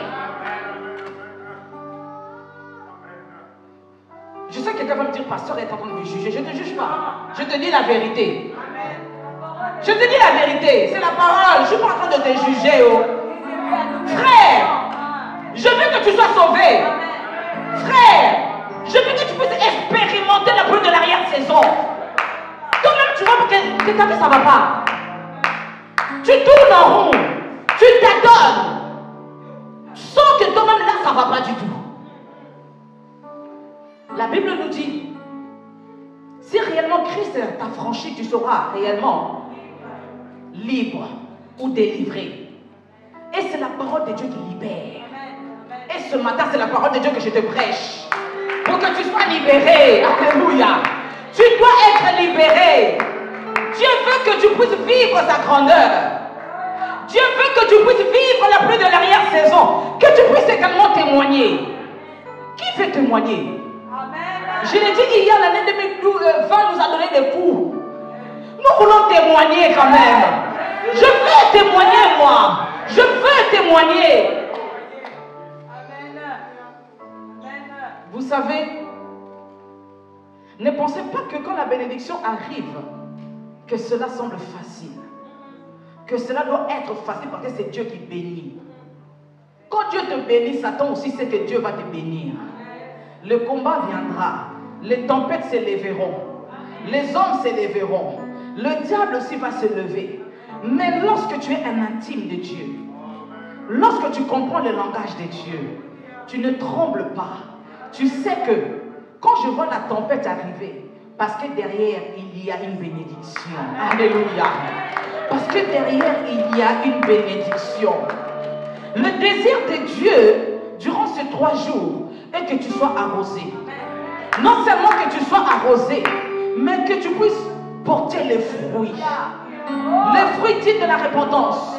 Je sais que quelqu'un va me dire, pasteur est en train de me juger. Je ne te juge pas. Je te dis la vérité. Je te dis la vérité. C'est la parole. Je ne suis pas en train de te juger. Oh. Frère, je veux que tu sois sauvé. Frère, je veux que tu puisses expérimenter la pluie de l'arrière-saison. Toi-même, tu vois que ta vie, ça ne va pas. Tu tournes en rond. Tu t'adonnes. Sauf que toi-même, là, ça ne va pas du tout. La Bible nous dit, si réellement Christ t'a franchi, tu seras réellement libre ou délivré. Et c'est la parole de Dieu qui libère. Et ce matin, c'est la parole de Dieu que je te prêche. Pour que tu sois libéré. Alléluia. Tu dois être libéré. Dieu veut que tu puisses vivre sa grandeur. Dieu veut que tu puisses vivre la pluie de l'arrière-saison. Que tu puisses également témoigner. Qui veut témoigner? Je l'ai dit hier, l'année 2020 nous a donné des coups. Nous voulons témoigner quand même. Je veux témoigner, moi. Je veux témoigner. Vous savez, ne pensez pas que quand la bénédiction arrive, que cela semble facile. Que cela doit être facile parce que c'est Dieu qui bénit. Quand Dieu te bénit, Satan aussi sait que Dieu va te bénir. Le combat viendra. Les tempêtes s'élèveront. Les hommes s'élèveront. Le diable aussi va se lever. Mais lorsque tu es un intime de Dieu, lorsque tu comprends le langage de Dieu, tu ne trembles pas. Tu sais que quand je vois la tempête arriver, parce que derrière il y a une bénédiction. Alléluia. Parce que derrière il y a une bénédiction. Le désir de Dieu durant ces 3 jours est que tu sois arrosé. Non seulement que tu sois arrosé, mais que tu puisses porter les fruits. Les fruits dignes de la repentance.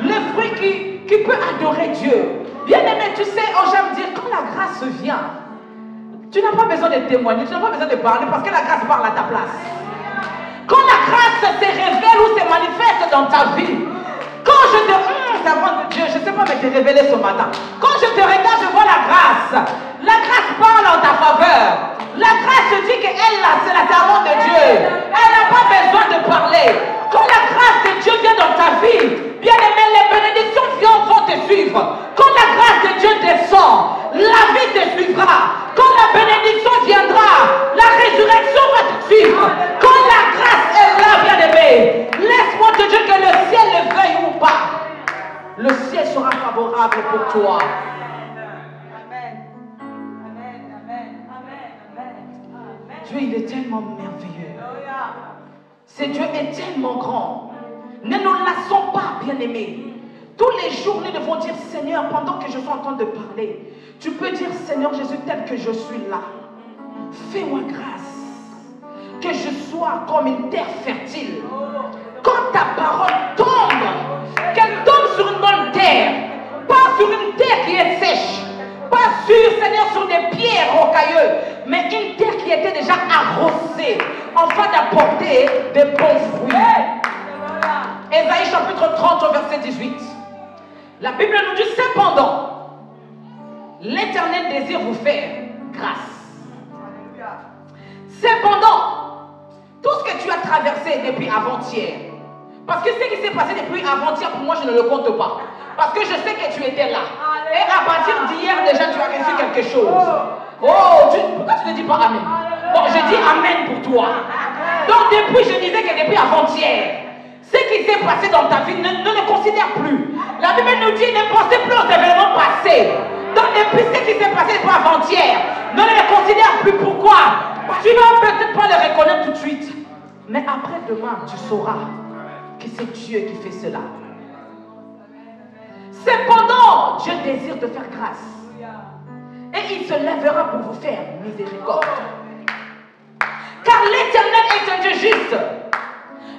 Les fruits qui peut adorer Dieu. Bien aimé, tu sais, oh, j'aime dire, quand la grâce vient, tu n'as pas besoin de témoigner, tu n'as pas besoin de parler parce que la grâce parle à ta place. Quand la grâce se révèle ou se manifeste dans ta vie, quand je te servant de Dieu, je ne sais pas me te révéler ce matin. Quand je te regarde, je vois la grâce. La grâce parle en ta faveur. La grâce te dit qu'elle là, c'est la servante de Dieu. Elle n'a pas besoin de parler. Quand la grâce de Dieu vient dans ta vie, bien aimé, les bénédictions vont te suivre. Quand la grâce de Dieu descend, la vie te suivra. Quand la bénédiction viendra, la résurrection va te suivre. Quand la grâce est là, bien aimé, laisse-moi te dire que le ciel le veuille ou pas, le ciel sera favorable pour toi. Dieu, il est tellement merveilleux. Ce Dieu est tellement grand. Ne nous lassons pas, bien-aimés. Tous les jours, nous devons dire, Seigneur, pendant que je suis en train de parler, tu peux dire, Seigneur Jésus, tel que je suis là, fais-moi grâce, que je sois comme une terre fertile. Quand ta parole tombe, qu'elle tombe sur une bonne terre, pas sur une terre qui est sèche, pas sur, Seigneur, sur des pierres rocailleuses, mais une terre qui était déjà arrosée, afin d'apporter de bons fruits. Ésaïe chapitre 30 au verset 18. La Bible nous dit, cependant, l'Éternel désire vous faire grâce. Cependant, tout ce que tu as traversé depuis avant-hier, parce que ce qui s'est passé depuis avant-hier, pour moi, je ne le compte pas. Parce que je sais que tu étais là. Et à partir d'hier, déjà, tu as reçu quelque chose. Oh, pourquoi tu ne dis pas Amen? Bon, je dis Amen pour toi. Donc, depuis, je disais que depuis avant-hier, ce qui s'est passé dans ta vie, ne le considère plus. La Bible nous dit, ne pensez plus aux événements passés. Donc, depuis ce qui s'est passé pour avant-hier, ne le considère plus. Pourquoi? Tu ne vas peut-être pas le reconnaître tout de suite. Mais après-demain, tu sauras que c'est Dieu qui fait cela. Cependant, Dieu désire te faire grâce. Et il se lèvera pour vous faire miséricorde. Car l'Éternel est un Dieu juste.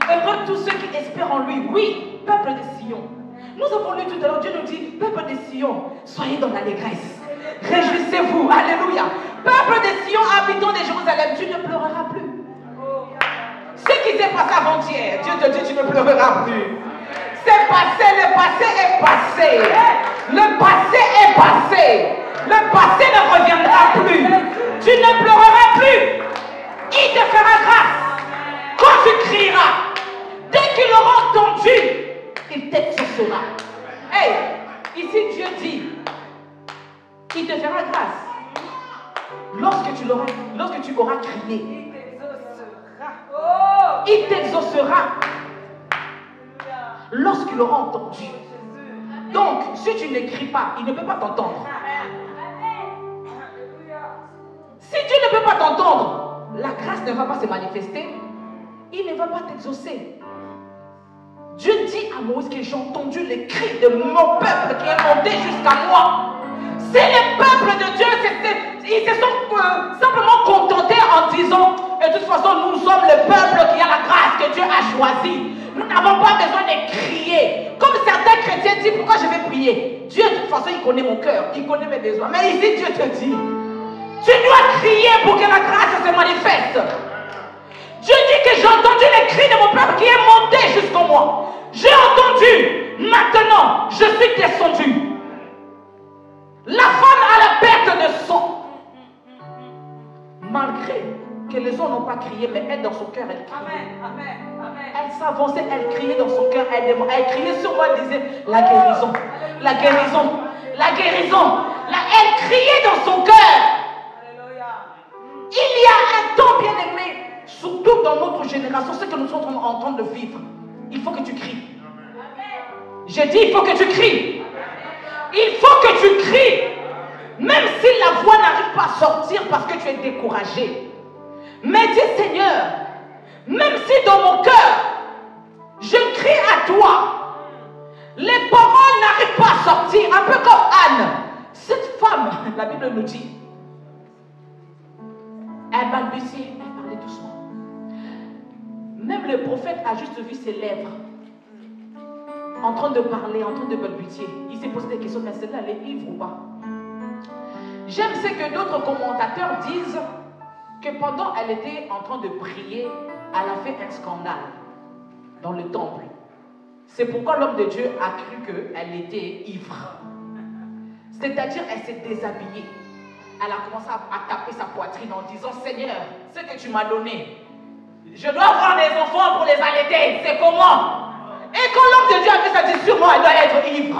Heureux tous ceux qui espèrent en lui. Oui, peuple de Sion. Nous avons lu tout à l'heure, Dieu nous dit, peuple de Sion, soyez dans l'allégresse. Réjouissez-vous. Alléluia. Peuple de Sion, habitant de Jérusalem, tu ne pleureras plus. Ce qui s'est passé avant-hier, Dieu te dit, tu ne pleureras plus. C'est passé, le passé est passé. Le passé est passé. Le passé ne reviendra plus. Tu ne pleureras plus. Il te fera grâce. Quand tu crieras, dès qu'il aura entendu, il t'exaucera. Hey, ici Dieu dit, il te fera grâce. Lorsque tu auras crié, il t'exaucera. Lorsqu'il aura entendu. Donc, si tu ne cries pas, il ne peut pas t'entendre. Si Dieu ne peut pas t'entendre, la grâce ne va pas se manifester. Il ne va pas t'exaucer. Dieu dit à Moïse que j'ai entendu les cris de mon peuple qui est monté jusqu'à moi. C'est le peuple de Dieu. Ils se sont simplement contentés en disant, et de toute façon, nous sommes le peuple qui a la grâce que Dieu a choisi. Nous n'avons pas besoin de crier. Comme certains chrétiens disent, pourquoi je vais prier? Dieu, de toute façon, il connaît mon cœur, il connaît mes besoins. Mais ici, Dieu te dit, tu dois crier pour que la grâce se manifeste. Dieu dit que j'ai entendu les cris de mon peuple qui est monté jusqu'à moi. J'ai entendu. Maintenant, je suis descendu. La femme a la perte de sang. Malgré que les hommes n'ont pas crié, mais elle, dans son cœur, elle criait. Elle s'avançait, elle criait dans son cœur. Elle criait sur moi, elle disait, la guérison, la guérison, la guérison. Elle criait dans son cœur. Il y a un temps, bien aimé, surtout dans notre génération, ce que nous sommes en train de vivre. Il faut que tu cries. J'ai dit, il faut que tu cries. Il faut que tu cries. Même si la voix n'arrive pas à sortir parce que tu es découragé. Mais dis, Seigneur, même si dans mon cœur, je crie à toi, les paroles n'arrivent pas à sortir. Un peu comme Anne. Cette femme, la Bible nous dit, elle balbutiait, elle parlait doucement. Même le prophète a juste vu ses lèvres en train de parler, en train de balbutier. Il s'est posé des questions, mais celle-là, elle est ivre ou pas? J'aime ce que d'autres commentateurs disent, que pendant qu'elle était en train de prier, elle a fait un scandale dans le temple. C'est pourquoi l'homme de Dieu a cru qu'elle était ivre. C'est-à-dire, elle s'est déshabillée. Elle a commencé à taper sa poitrine en disant, Seigneur, ce que tu m'as donné, je dois avoir des enfants pour les allaiter. C'est comment? Et quand l'homme de Dieu a fait ça, dit, sûrement elle doit être ivre.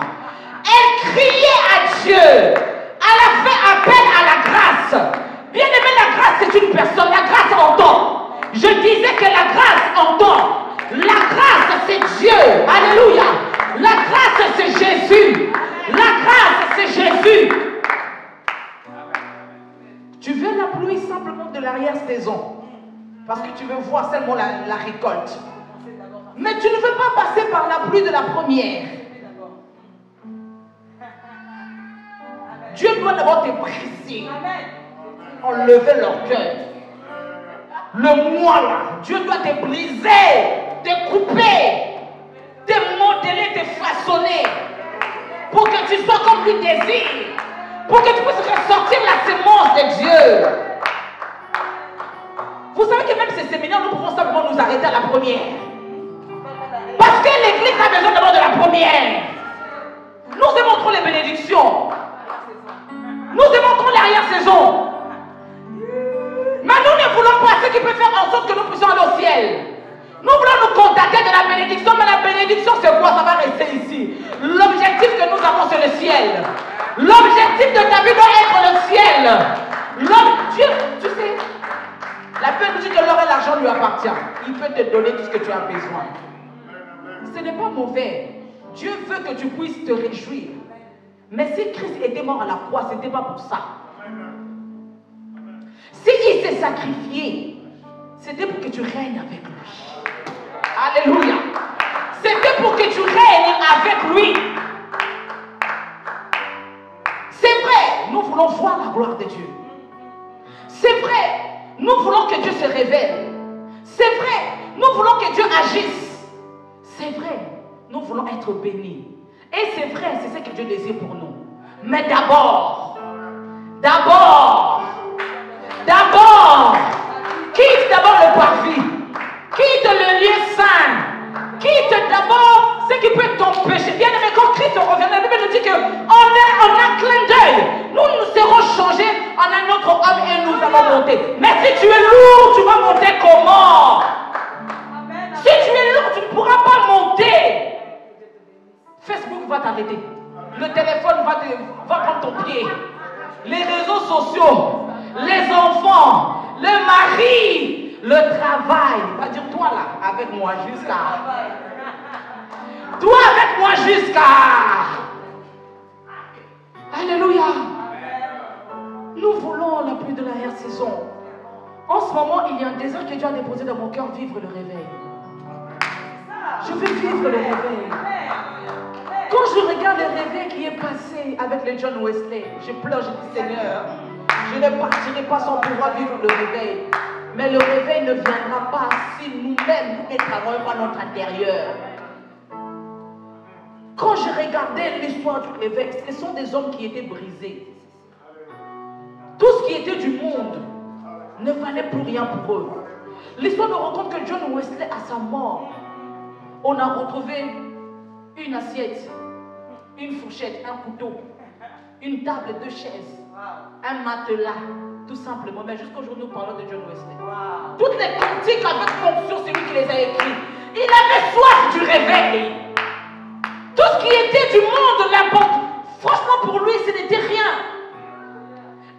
Elle criait à Dieu. Elle a fait appel à la grâce. Bien aimé, la grâce c'est une personne. La grâce entend. Je disais que la grâce entend. La grâce c'est Dieu. Alléluia. La grâce c'est Jésus. La grâce c'est Jésus. Tu veux la pluie simplement de l'arrière-saison. Parce que tu veux voir seulement la récolte. Mais tu ne veux pas passer par la pluie de la première. Dieu doit d'abord te briser. Enlever leur cœur. Le moi là, Dieu doit te briser, te couper, te modeler, te façonner. Pour que tu sois comme lui désire. Pour que tu puisses ressortir la sémence de Dieu. Vous savez que même ces séminaires, nous pouvons simplement nous arrêter à la première. Parce que l'église a besoin d'abord de la première. Nous aimons trop les bénédictions. Nous aimons trop l'arrière-saison. Mais nous ne voulons pas ce qui peut faire en sorte que nous puissions aller au ciel. Nous voulons nous contacter de la bénédiction, mais la bénédiction c'est quoi? Ça va rester ici. L'objectif que nous avons c'est le ciel. L'objectif de ta vie doit être le ciel. Dieu, tu sais, la Bible nous dit que l'or et l'argent lui appartient. Il peut te donner tout ce que tu as besoin. Ce n'est pas mauvais. Dieu veut que tu puisses te réjouir. Mais si Christ était mort à la croix, ce n'était pas pour ça. S'il s'est sacrifié, c'était pour que tu règnes avec lui. Alléluia. C'était pour que tu règnes avec lui. C'est vrai, nous voulons voir la gloire de Dieu. C'est vrai, nous voulons que Dieu se révèle. C'est vrai, nous voulons que Dieu agisse. C'est vrai, nous voulons être bénis. Et c'est vrai, c'est ce que Dieu désire pour nous. Mais d'abord, quitte d'abord le parvis, quitte le lieu saint, quitte d'abord ce qui peut t'empêcher. Bien aimé, quand Christ revient, la Bible nous dit qu'en un clin d'œil, nous serons changés en un autre homme et nous allons monter. Mais si tu es lourd, tu vas monter comment? Si tu es lourd, tu ne pourras pas monter. Facebook va t'arrêter. Le téléphone va prendre ton pied. Les réseaux sociaux, les enfants, le mari, le travail. Va dire toi là, avec moi jusqu'à. Toi avec moi jusqu'à. Alléluia. Nous voulons la pluie de l'arrière-saison. En ce moment, il y a un désir que Dieu a déposé dans mon cœur, vivre le réveil. Je veux vivre le réveil. Quand je regarde le réveil qui est passé avec le John Wesley, je pleure, je dis Seigneur, je ne partirai pas sans pouvoir vivre le réveil. Mais le réveil ne viendra pas si nous-mêmes, nous ne travaillons pas notre intérieur. Quand je regardais l'histoire du réveil, ce sont des hommes qui étaient brisés. Tout ce qui était du monde ne valait plus rien pour eux. L'histoire nous raconte que John Wesley, à sa mort, on a retrouvé une assiette, une fourchette, un couteau, une table, 2 chaises, un matelas, tout simplement. Mais jusqu'au jour où nous parlons de John Wesley. Toutes les cantiques avec fonction, c'est lui qui les a écrits. Il avait soif du réveil. Tout ce qui était du monde, n'importe. Franchement, pour lui, ce n'était rien.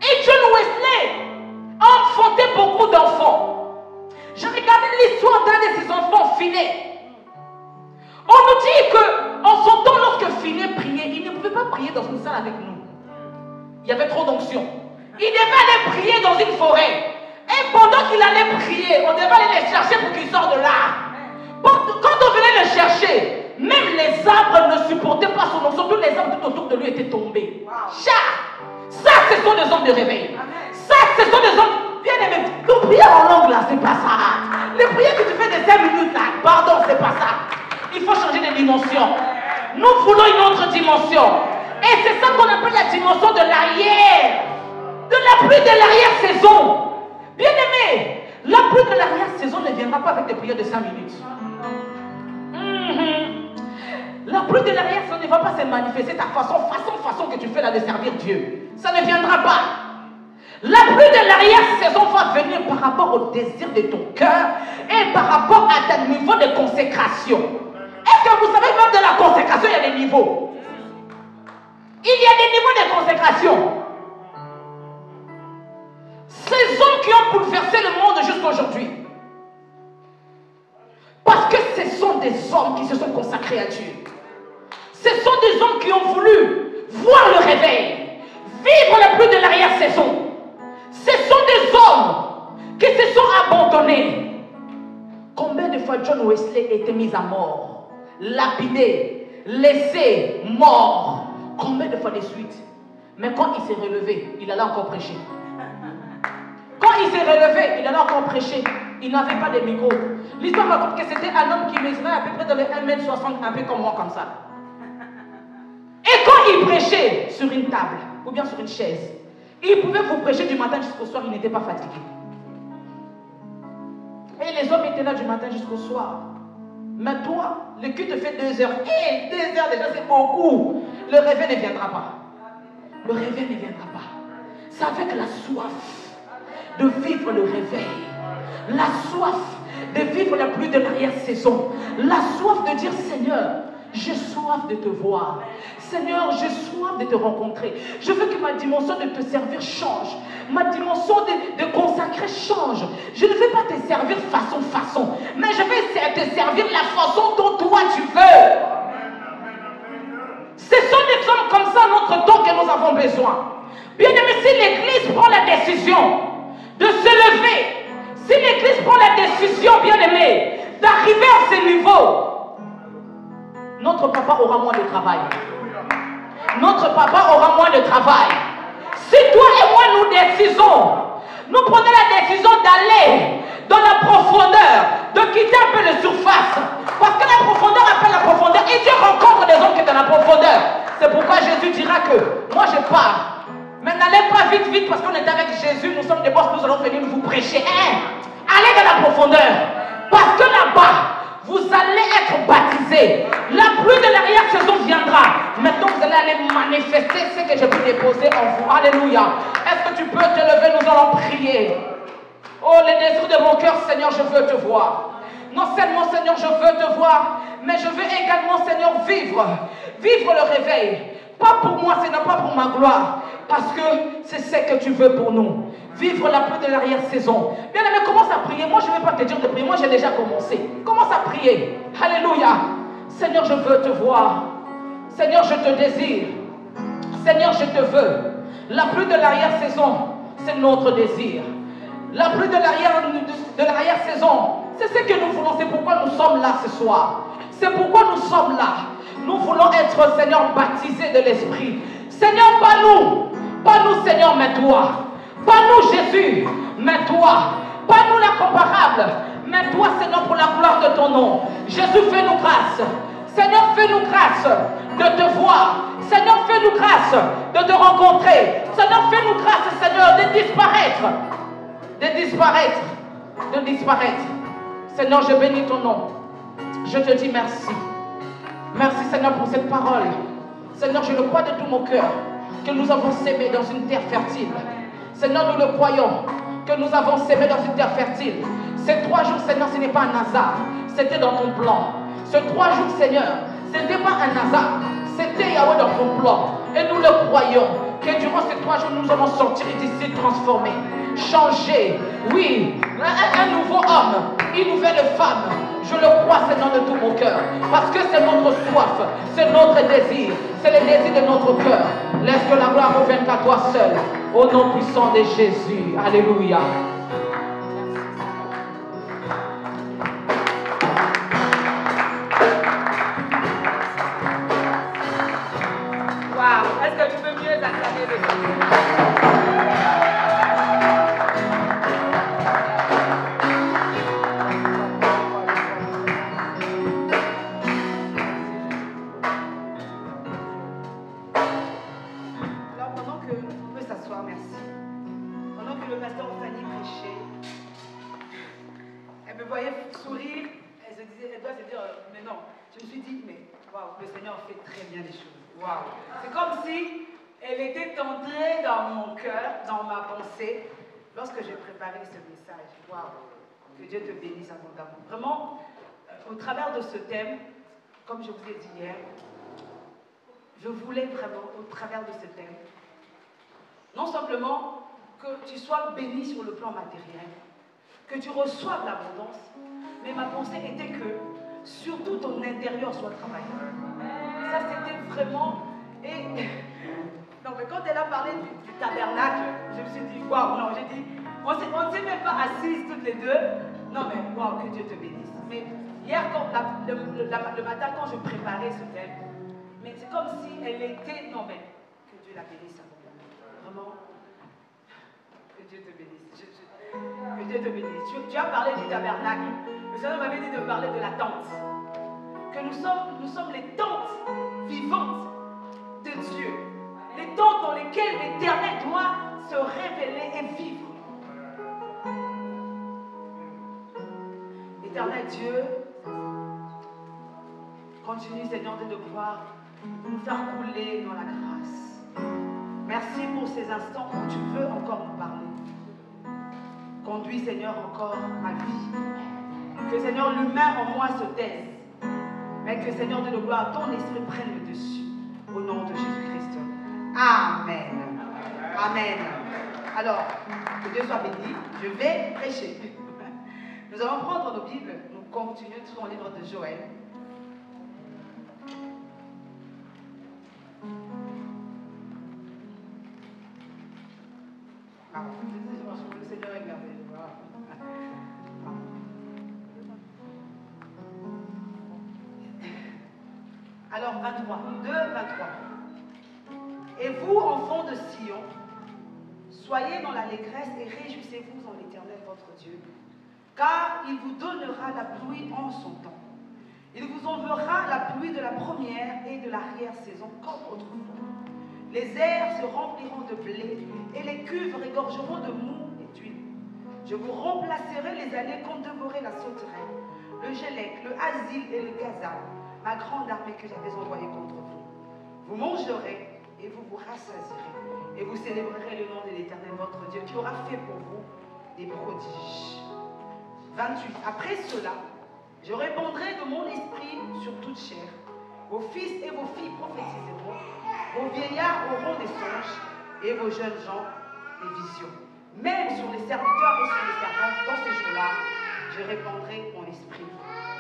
Et John Wesley a enfanté beaucoup d'enfants. Je regardais l'histoire d'un de ses enfants, Finney. On nous dit qu'en son temps, lorsque Finney priait, il ne pouvait pas prier dans une salle avec nous. Il y avait trop d'onction. Il devait aller prier dans une forêt. Et pendant qu'il allait prier, on devait aller les chercher pour qu'ils sortent de là. Quand on venait le chercher, même les arbres ne supportaient pas son onction. Tous les arbres tout autour de lui étaient tombés. Ça, ce sont des hommes de réveil. Ça, ce sont des hommes bien aimés. Nos prières en langue là, c'est pas ça. Les prières que tu fais de 5 minutes là, pardon, c'est pas ça. Il faut changer de dimension. Nous voulons une autre dimension. Et c'est ça qu'on appelle la dimension de l'arrière. De la pluie de l'arrière-saison. Bien aimé, la pluie de l'arrière-saison ne viendra pas avec des prières de 5 minutes. pluie de l'arrière-saison ne va pas se manifester ta façon que tu fais là de servir Dieu. Ça ne viendra pas. La pluie de l'arrière-saison va venir par rapport au désir de ton cœur et par rapport à ton niveau de consécration. Est-ce que vous savez, même de la consécration, il y a des niveaux. Il y a des niveaux de consécration. Ces hommes qui ont bouleversé le monde jusqu'à aujourd'hui. Parce que ce sont des hommes qui se sont consacrés à Dieu. Ce sont des hommes qui ont voulu voir le réveil, vivre la pluie de l'arrière-saison. Ce sont des hommes qui se sont abandonnés. Combien de fois John Wesley était mis à mort, lapidé, laissé mort? Combien de fois de suite? Mais quand il s'est relevé, il allait encore prêcher. Quand il s'est relevé, il allait encore prêcher. Il n'avait pas de micro. L'histoire raconte que c'était un homme qui mesurait à peu près dans les 1m60, un peu comme moi, comme ça. Et quand il prêchait sur une table, ou bien sur une chaise, il pouvait vous prêcher du matin jusqu'au soir, il n'était pas fatigué. Et les hommes étaient là du matin jusqu'au soir. Mais toi, le culte te fait 2 heures. Et 2 heures déjà, c'est beaucoup. Le réveil ne viendra pas. Le réveil ne viendra pas. C'est avec la soif de vivre le réveil. La soif de vivre la pluie de l'arrière-saison. La soif de dire, Seigneur, j'ai soif de te voir. Seigneur, j'ai soif de te rencontrer. Je veux que ma dimension de te servir change. Ma dimension de consacrer change. Je ne veux pas te servir façon. Mais je vais te servir la façon dont toi tu veux. Ce sont des hommes comme ça, notre temps, que nous avons besoin. Bien aimé, si l'Église prend la décision de se lever, si l'Église prend la décision, bien aimé, d'arriver à ce niveau, notre papa aura moins de travail. Notre papa aura moins de travail. Si toi et moi nous décidons, nous prenons la décision d'aller dans la profondeur, de quitter un peu la surface. Parce que la profondeur appelle la profondeur. Et Dieu rencontre des hommes qui sont dans la profondeur. C'est pourquoi Jésus dira que moi je pars. Mais n'allez pas vite parce qu'on est avec Jésus. Nous sommes des boss, nous allons venir vous prêcher. Allez dans la profondeur. Parce que là-bas, vous allez être baptisés. La pluie de l'arrière-saison viendra. Maintenant, vous allez aller manifester ce que je peux déposer en vous. Alléluia. Est-ce que tu peux te lever? Nous allons prier. Oh, le désir de mon cœur, Seigneur, je veux te voir. Non seulement, Seigneur, je veux te voir, mais je veux également, Seigneur, vivre le réveil. Pas pour moi, ce n'est pas pour ma gloire, parce que c'est ce que tu veux pour nous. Vivre la pluie de l'arrière-saison. Bien aimé, commence à prier. Moi, je ne vais pas te dire de prier. Moi, j'ai déjà commencé. Commence à prier. Alléluia. Seigneur, je veux te voir. Seigneur, je te désire. Seigneur, je te veux. La pluie de l'arrière-saison, c'est notre désir. La pluie de l'arrière-saison, c'est ce que nous voulons. C'est pourquoi nous sommes là ce soir. C'est pourquoi nous sommes là. Nous voulons être, Seigneur, baptisés de l'Esprit. Seigneur, pas nous, Seigneur, mais toi. Pas nous, Jésus, mais toi. Pas nous, l'incomparable, mais toi, Seigneur, pour la gloire de ton nom. Jésus, fais-nous grâce. Seigneur, fais-nous grâce de te voir. Seigneur, fais-nous grâce de te rencontrer. Seigneur, fais-nous grâce, Seigneur, de disparaître. De disparaître. Seigneur, je bénis ton nom. Je te dis merci. Merci, Seigneur, pour cette parole. Seigneur, je le crois de tout mon cœur que nous avons sémé dans une terre fertile. Seigneur, nous le croyons que nous avons sémé dans une terre fertile. Ces 3 jours, Seigneur, ce n'est pas un hasard. C'était dans ton plan. Ces 3 jours, Seigneur, ce n'était pas un hasard. C'était Yahweh dans ton plan. Et nous le croyons. Que durant ces 3 jours, nous allons sortir d'ici transformés. Changer. Oui. Un nouveau homme. Une nouvelle femme. Je le crois, Seigneur, de tout mon cœur. Parce que c'est notre soif. C'est notre désir. C'est le désir de notre cœur. Laisse que la gloire revienne qu'à toi seul. Au nom puissant de Jésus. Alléluia. Wow. Est-ce que tu peux mieux acclamer le Seigneur? Elle me voyait sourire, elle doit se dire, mais non, je me suis dit, mais Waouh, le Seigneur fait très bien les choses. Waouh. C'est comme si elle était entrée dans mon cœur, dans ma pensée, lorsque j'ai préparé ce message. Waouh. Que Dieu te bénisse abondamment. Vraiment, au travers de ce thème, comme je vous ai dit hier, je voulais vraiment, au travers de ce thème, non simplement que tu sois béni sur le plan matériel, que tu reçoives l'abondance, mais ma pensée était que surtout ton intérieur soit travaillé. Ça, c'était vraiment... Et... Non, mais quand elle a parlé du tabernacle, je me suis dit, waouh, non, j'ai dit, on ne s'est même pas assises toutes les deux. Non, mais waouh, que Dieu te bénisse. Mais hier, le matin, quand je préparais ce thème, mais c'est comme si elle était... Non, mais que Dieu la bénisse. Vraiment, que Dieu te bénisse. Que Dieu te bénisse. Tu as parlé du tabernacle. Le Seigneur m'avait dit de parler de la tente. Que nous sommes les tentes vivantes de Dieu. Les tentes dans lesquelles l'Éternel doit se révéler et vivre. Éternel Dieu, continue, Seigneur, de pouvoir nous faire couler dans la grâce. Merci pour ces instants où tu veux encore nous parler. Conduis, Seigneur, encore ma vie. Que, Seigneur, l'humain en moi se taise. Mais que, Seigneur de gloire, ton esprit prenne le dessus. Au nom de Jésus-Christ. Amen. Amen. Alors, que Dieu soit béni. Je vais prêcher. Nous allons prendre nos Bibles. Nous continuons toujours au livre de Joël. Le Seigneur est merveilleux. Alors, 23. 2, 23. Et vous, enfants de Sion, soyez dans l'allégresse et réjouissez-vous en l'Éternel votre Dieu, car il vous donnera la pluie en son temps. Il vous enverra la pluie de la première et de l'arrière-saison comme autrefois. Les airs se rempliront de blé et les cuves regorgeront de mou et d'huile. Je vous remplacerai les années qu'ont dévoré la sauterelle, le gélec, le asile et le gazal, ma grande armée que j'avais envoyée contre vous. Vous mangerez et vous vous rassasierez, et vous célébrerez le nom de l'Éternel votre Dieu, qui aura fait pour vous des prodiges. 28. Après cela, je répandrai de mon esprit sur toute chair. Vos fils et vos filles prophétiseront, vos vieillards auront des songes, et vos jeunes gens des visions. Même sur les serviteurs et sur les servantes, dans ces jours-là, je répandrai mon esprit.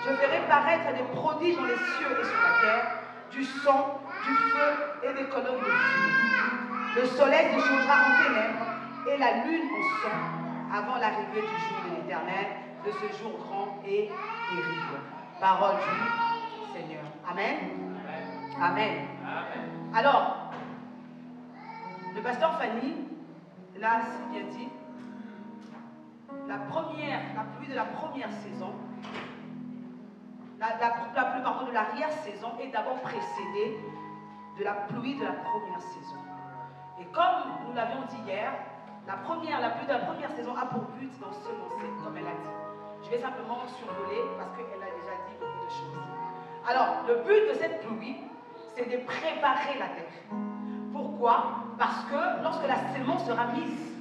Je ferai paraître des prodiges dans les cieux et sur la terre, du sang, du feu et des colonnes de fumée. Le soleil se changera en ténèbres et la lune en sang avant l'arrivée du jour de l'Éternel, de ce jour grand et terrible. Parole du Seigneur. Amen. Amen. Alors, le pasteur Fanny, là, c'est bien dit, la pluie de la première saison, la pluie de l'arrière-saison est d'abord précédée de la pluie de la première saison. Et comme nous l'avions dit hier, la pluie de la première saison a pour but d'ensemencer, comme elle a dit. Je vais simplement survoler parce qu'elle a déjà dit beaucoup de choses. Alors, le but de cette pluie, c'est de préparer la terre. Pourquoi? Parce que lorsque la semence sera mise,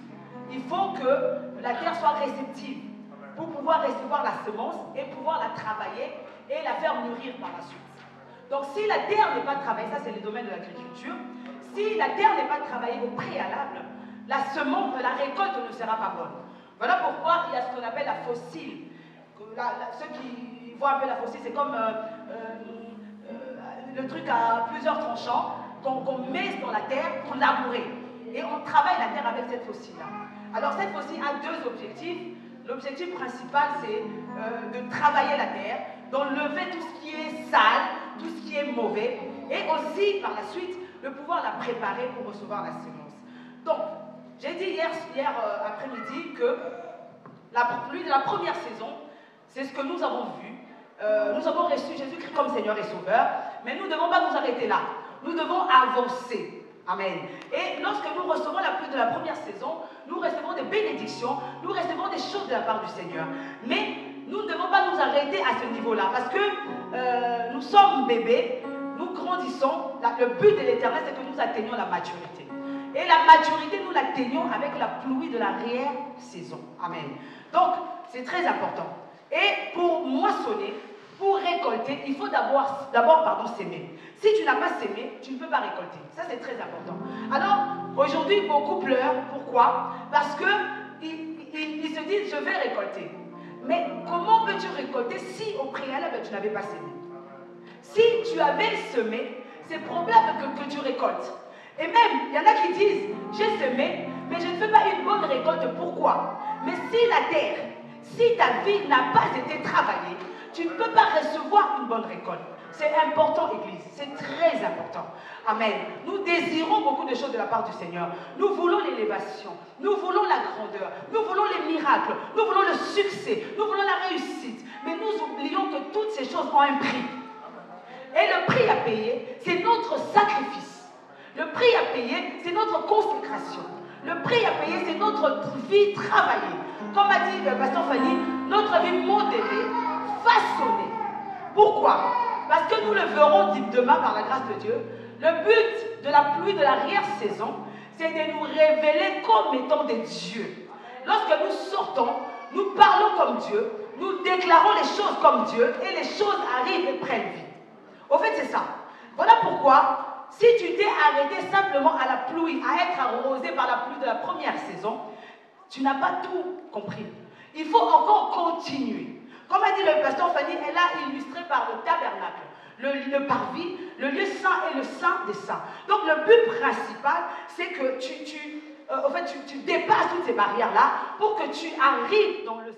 il faut que la terre soit réceptive pour pouvoir recevoir la semence et pouvoir la travailler et la faire mûrir par la suite. Donc si la terre n'est pas travaillée, ça c'est le domaine de l'agriculture, si la terre n'est pas travaillée au préalable, la semence, la récolte ne sera pas bonne. Voilà pourquoi il y a ce qu'on appelle la fossile. Ceux qui voient un peu la fossile, c'est comme le truc à plusieurs tranchants qu'on met dans la terre pour labourer. Et on travaille la terre avec cette fossile-là. Alors cette fossile a deux objectifs. L'objectif principal, c'est de travailler la terre, d'enlever tout ce qui est sale, tout ce qui est mauvais, et aussi, par la suite, de pouvoir la préparer pour recevoir la semence. Donc, j'ai dit hier après-midi que la pluie de la première saison, c'est ce que nous avons vu. Nous avons reçu Jésus-Christ comme Seigneur et Sauveur, mais nous ne devons pas nous arrêter là. Nous devons avancer. Amen. Et lorsque nous recevons la pluie de la première saison, nous recevons des bénédictions, nous recevons des choses de la part du Seigneur. Mais nous ne devons pas nous arrêter à ce niveau-là, parce que nous sommes bébés, grandissons, le but de l'Éternel, c'est que nous atteignions la maturité. Et la maturité, nous l'atteignons avec la pluie de l'arrière-saison. Amen. Donc, c'est très important. Et pour moissonner, pour récolter, il faut d'abord s'aimer. Si tu n'as pas s'aimé, tu ne peux pas récolter. Ça, c'est très important. Alors, aujourd'hui, beaucoup pleurent. Pourquoi? Parce qu'ils se disent, je vais récolter. Mais comment peux-tu récolter si au préalable, tu n'avais pas semé? Si tu avais semé, c'est probable que tu récoltes. Et même, il y en a qui disent, j'ai semé, mais je ne fais pas une bonne récolte. Pourquoi? Mais si la terre, si ta vie n'a pas été travaillée, tu ne peux pas recevoir une bonne récolte. C'est important, Église. C'est très important. Amen. Nous désirons beaucoup de choses de la part du Seigneur. Nous voulons l'élévation. Nous voulons la grandeur. Nous voulons les miracles. Nous voulons le succès. Nous voulons la réussite. Mais nous oublions que toutes ces choses ont un prix. Et le prix à payer, c'est notre sacrifice. Le prix à payer, c'est notre consécration. Le prix à payer, c'est notre vie travaillée. Comme a dit le pasteur Fanny, notre vie modélée, façonnée. Pourquoi? Parce que nous le verrons demain par la grâce de Dieu. Le but de la pluie de l'arrière-saison, c'est de nous révéler comme étant des dieux. Lorsque nous sortons, nous parlons comme Dieu, nous déclarons les choses comme Dieu et les choses arrivent et prennent vie. Au fait, c'est ça. Voilà pourquoi, si tu t'es arrêté simplement à la pluie, à être arrosé par la pluie de la première saison, tu n'as pas tout compris. Il faut encore continuer. Comme a dit le pasteur Fanny, elle a illustré par le tabernacle, le parvis, le lieu saint et le saint des saints. Donc le but principal, c'est que tu dépasses toutes ces barrières-là pour que tu arrives dans le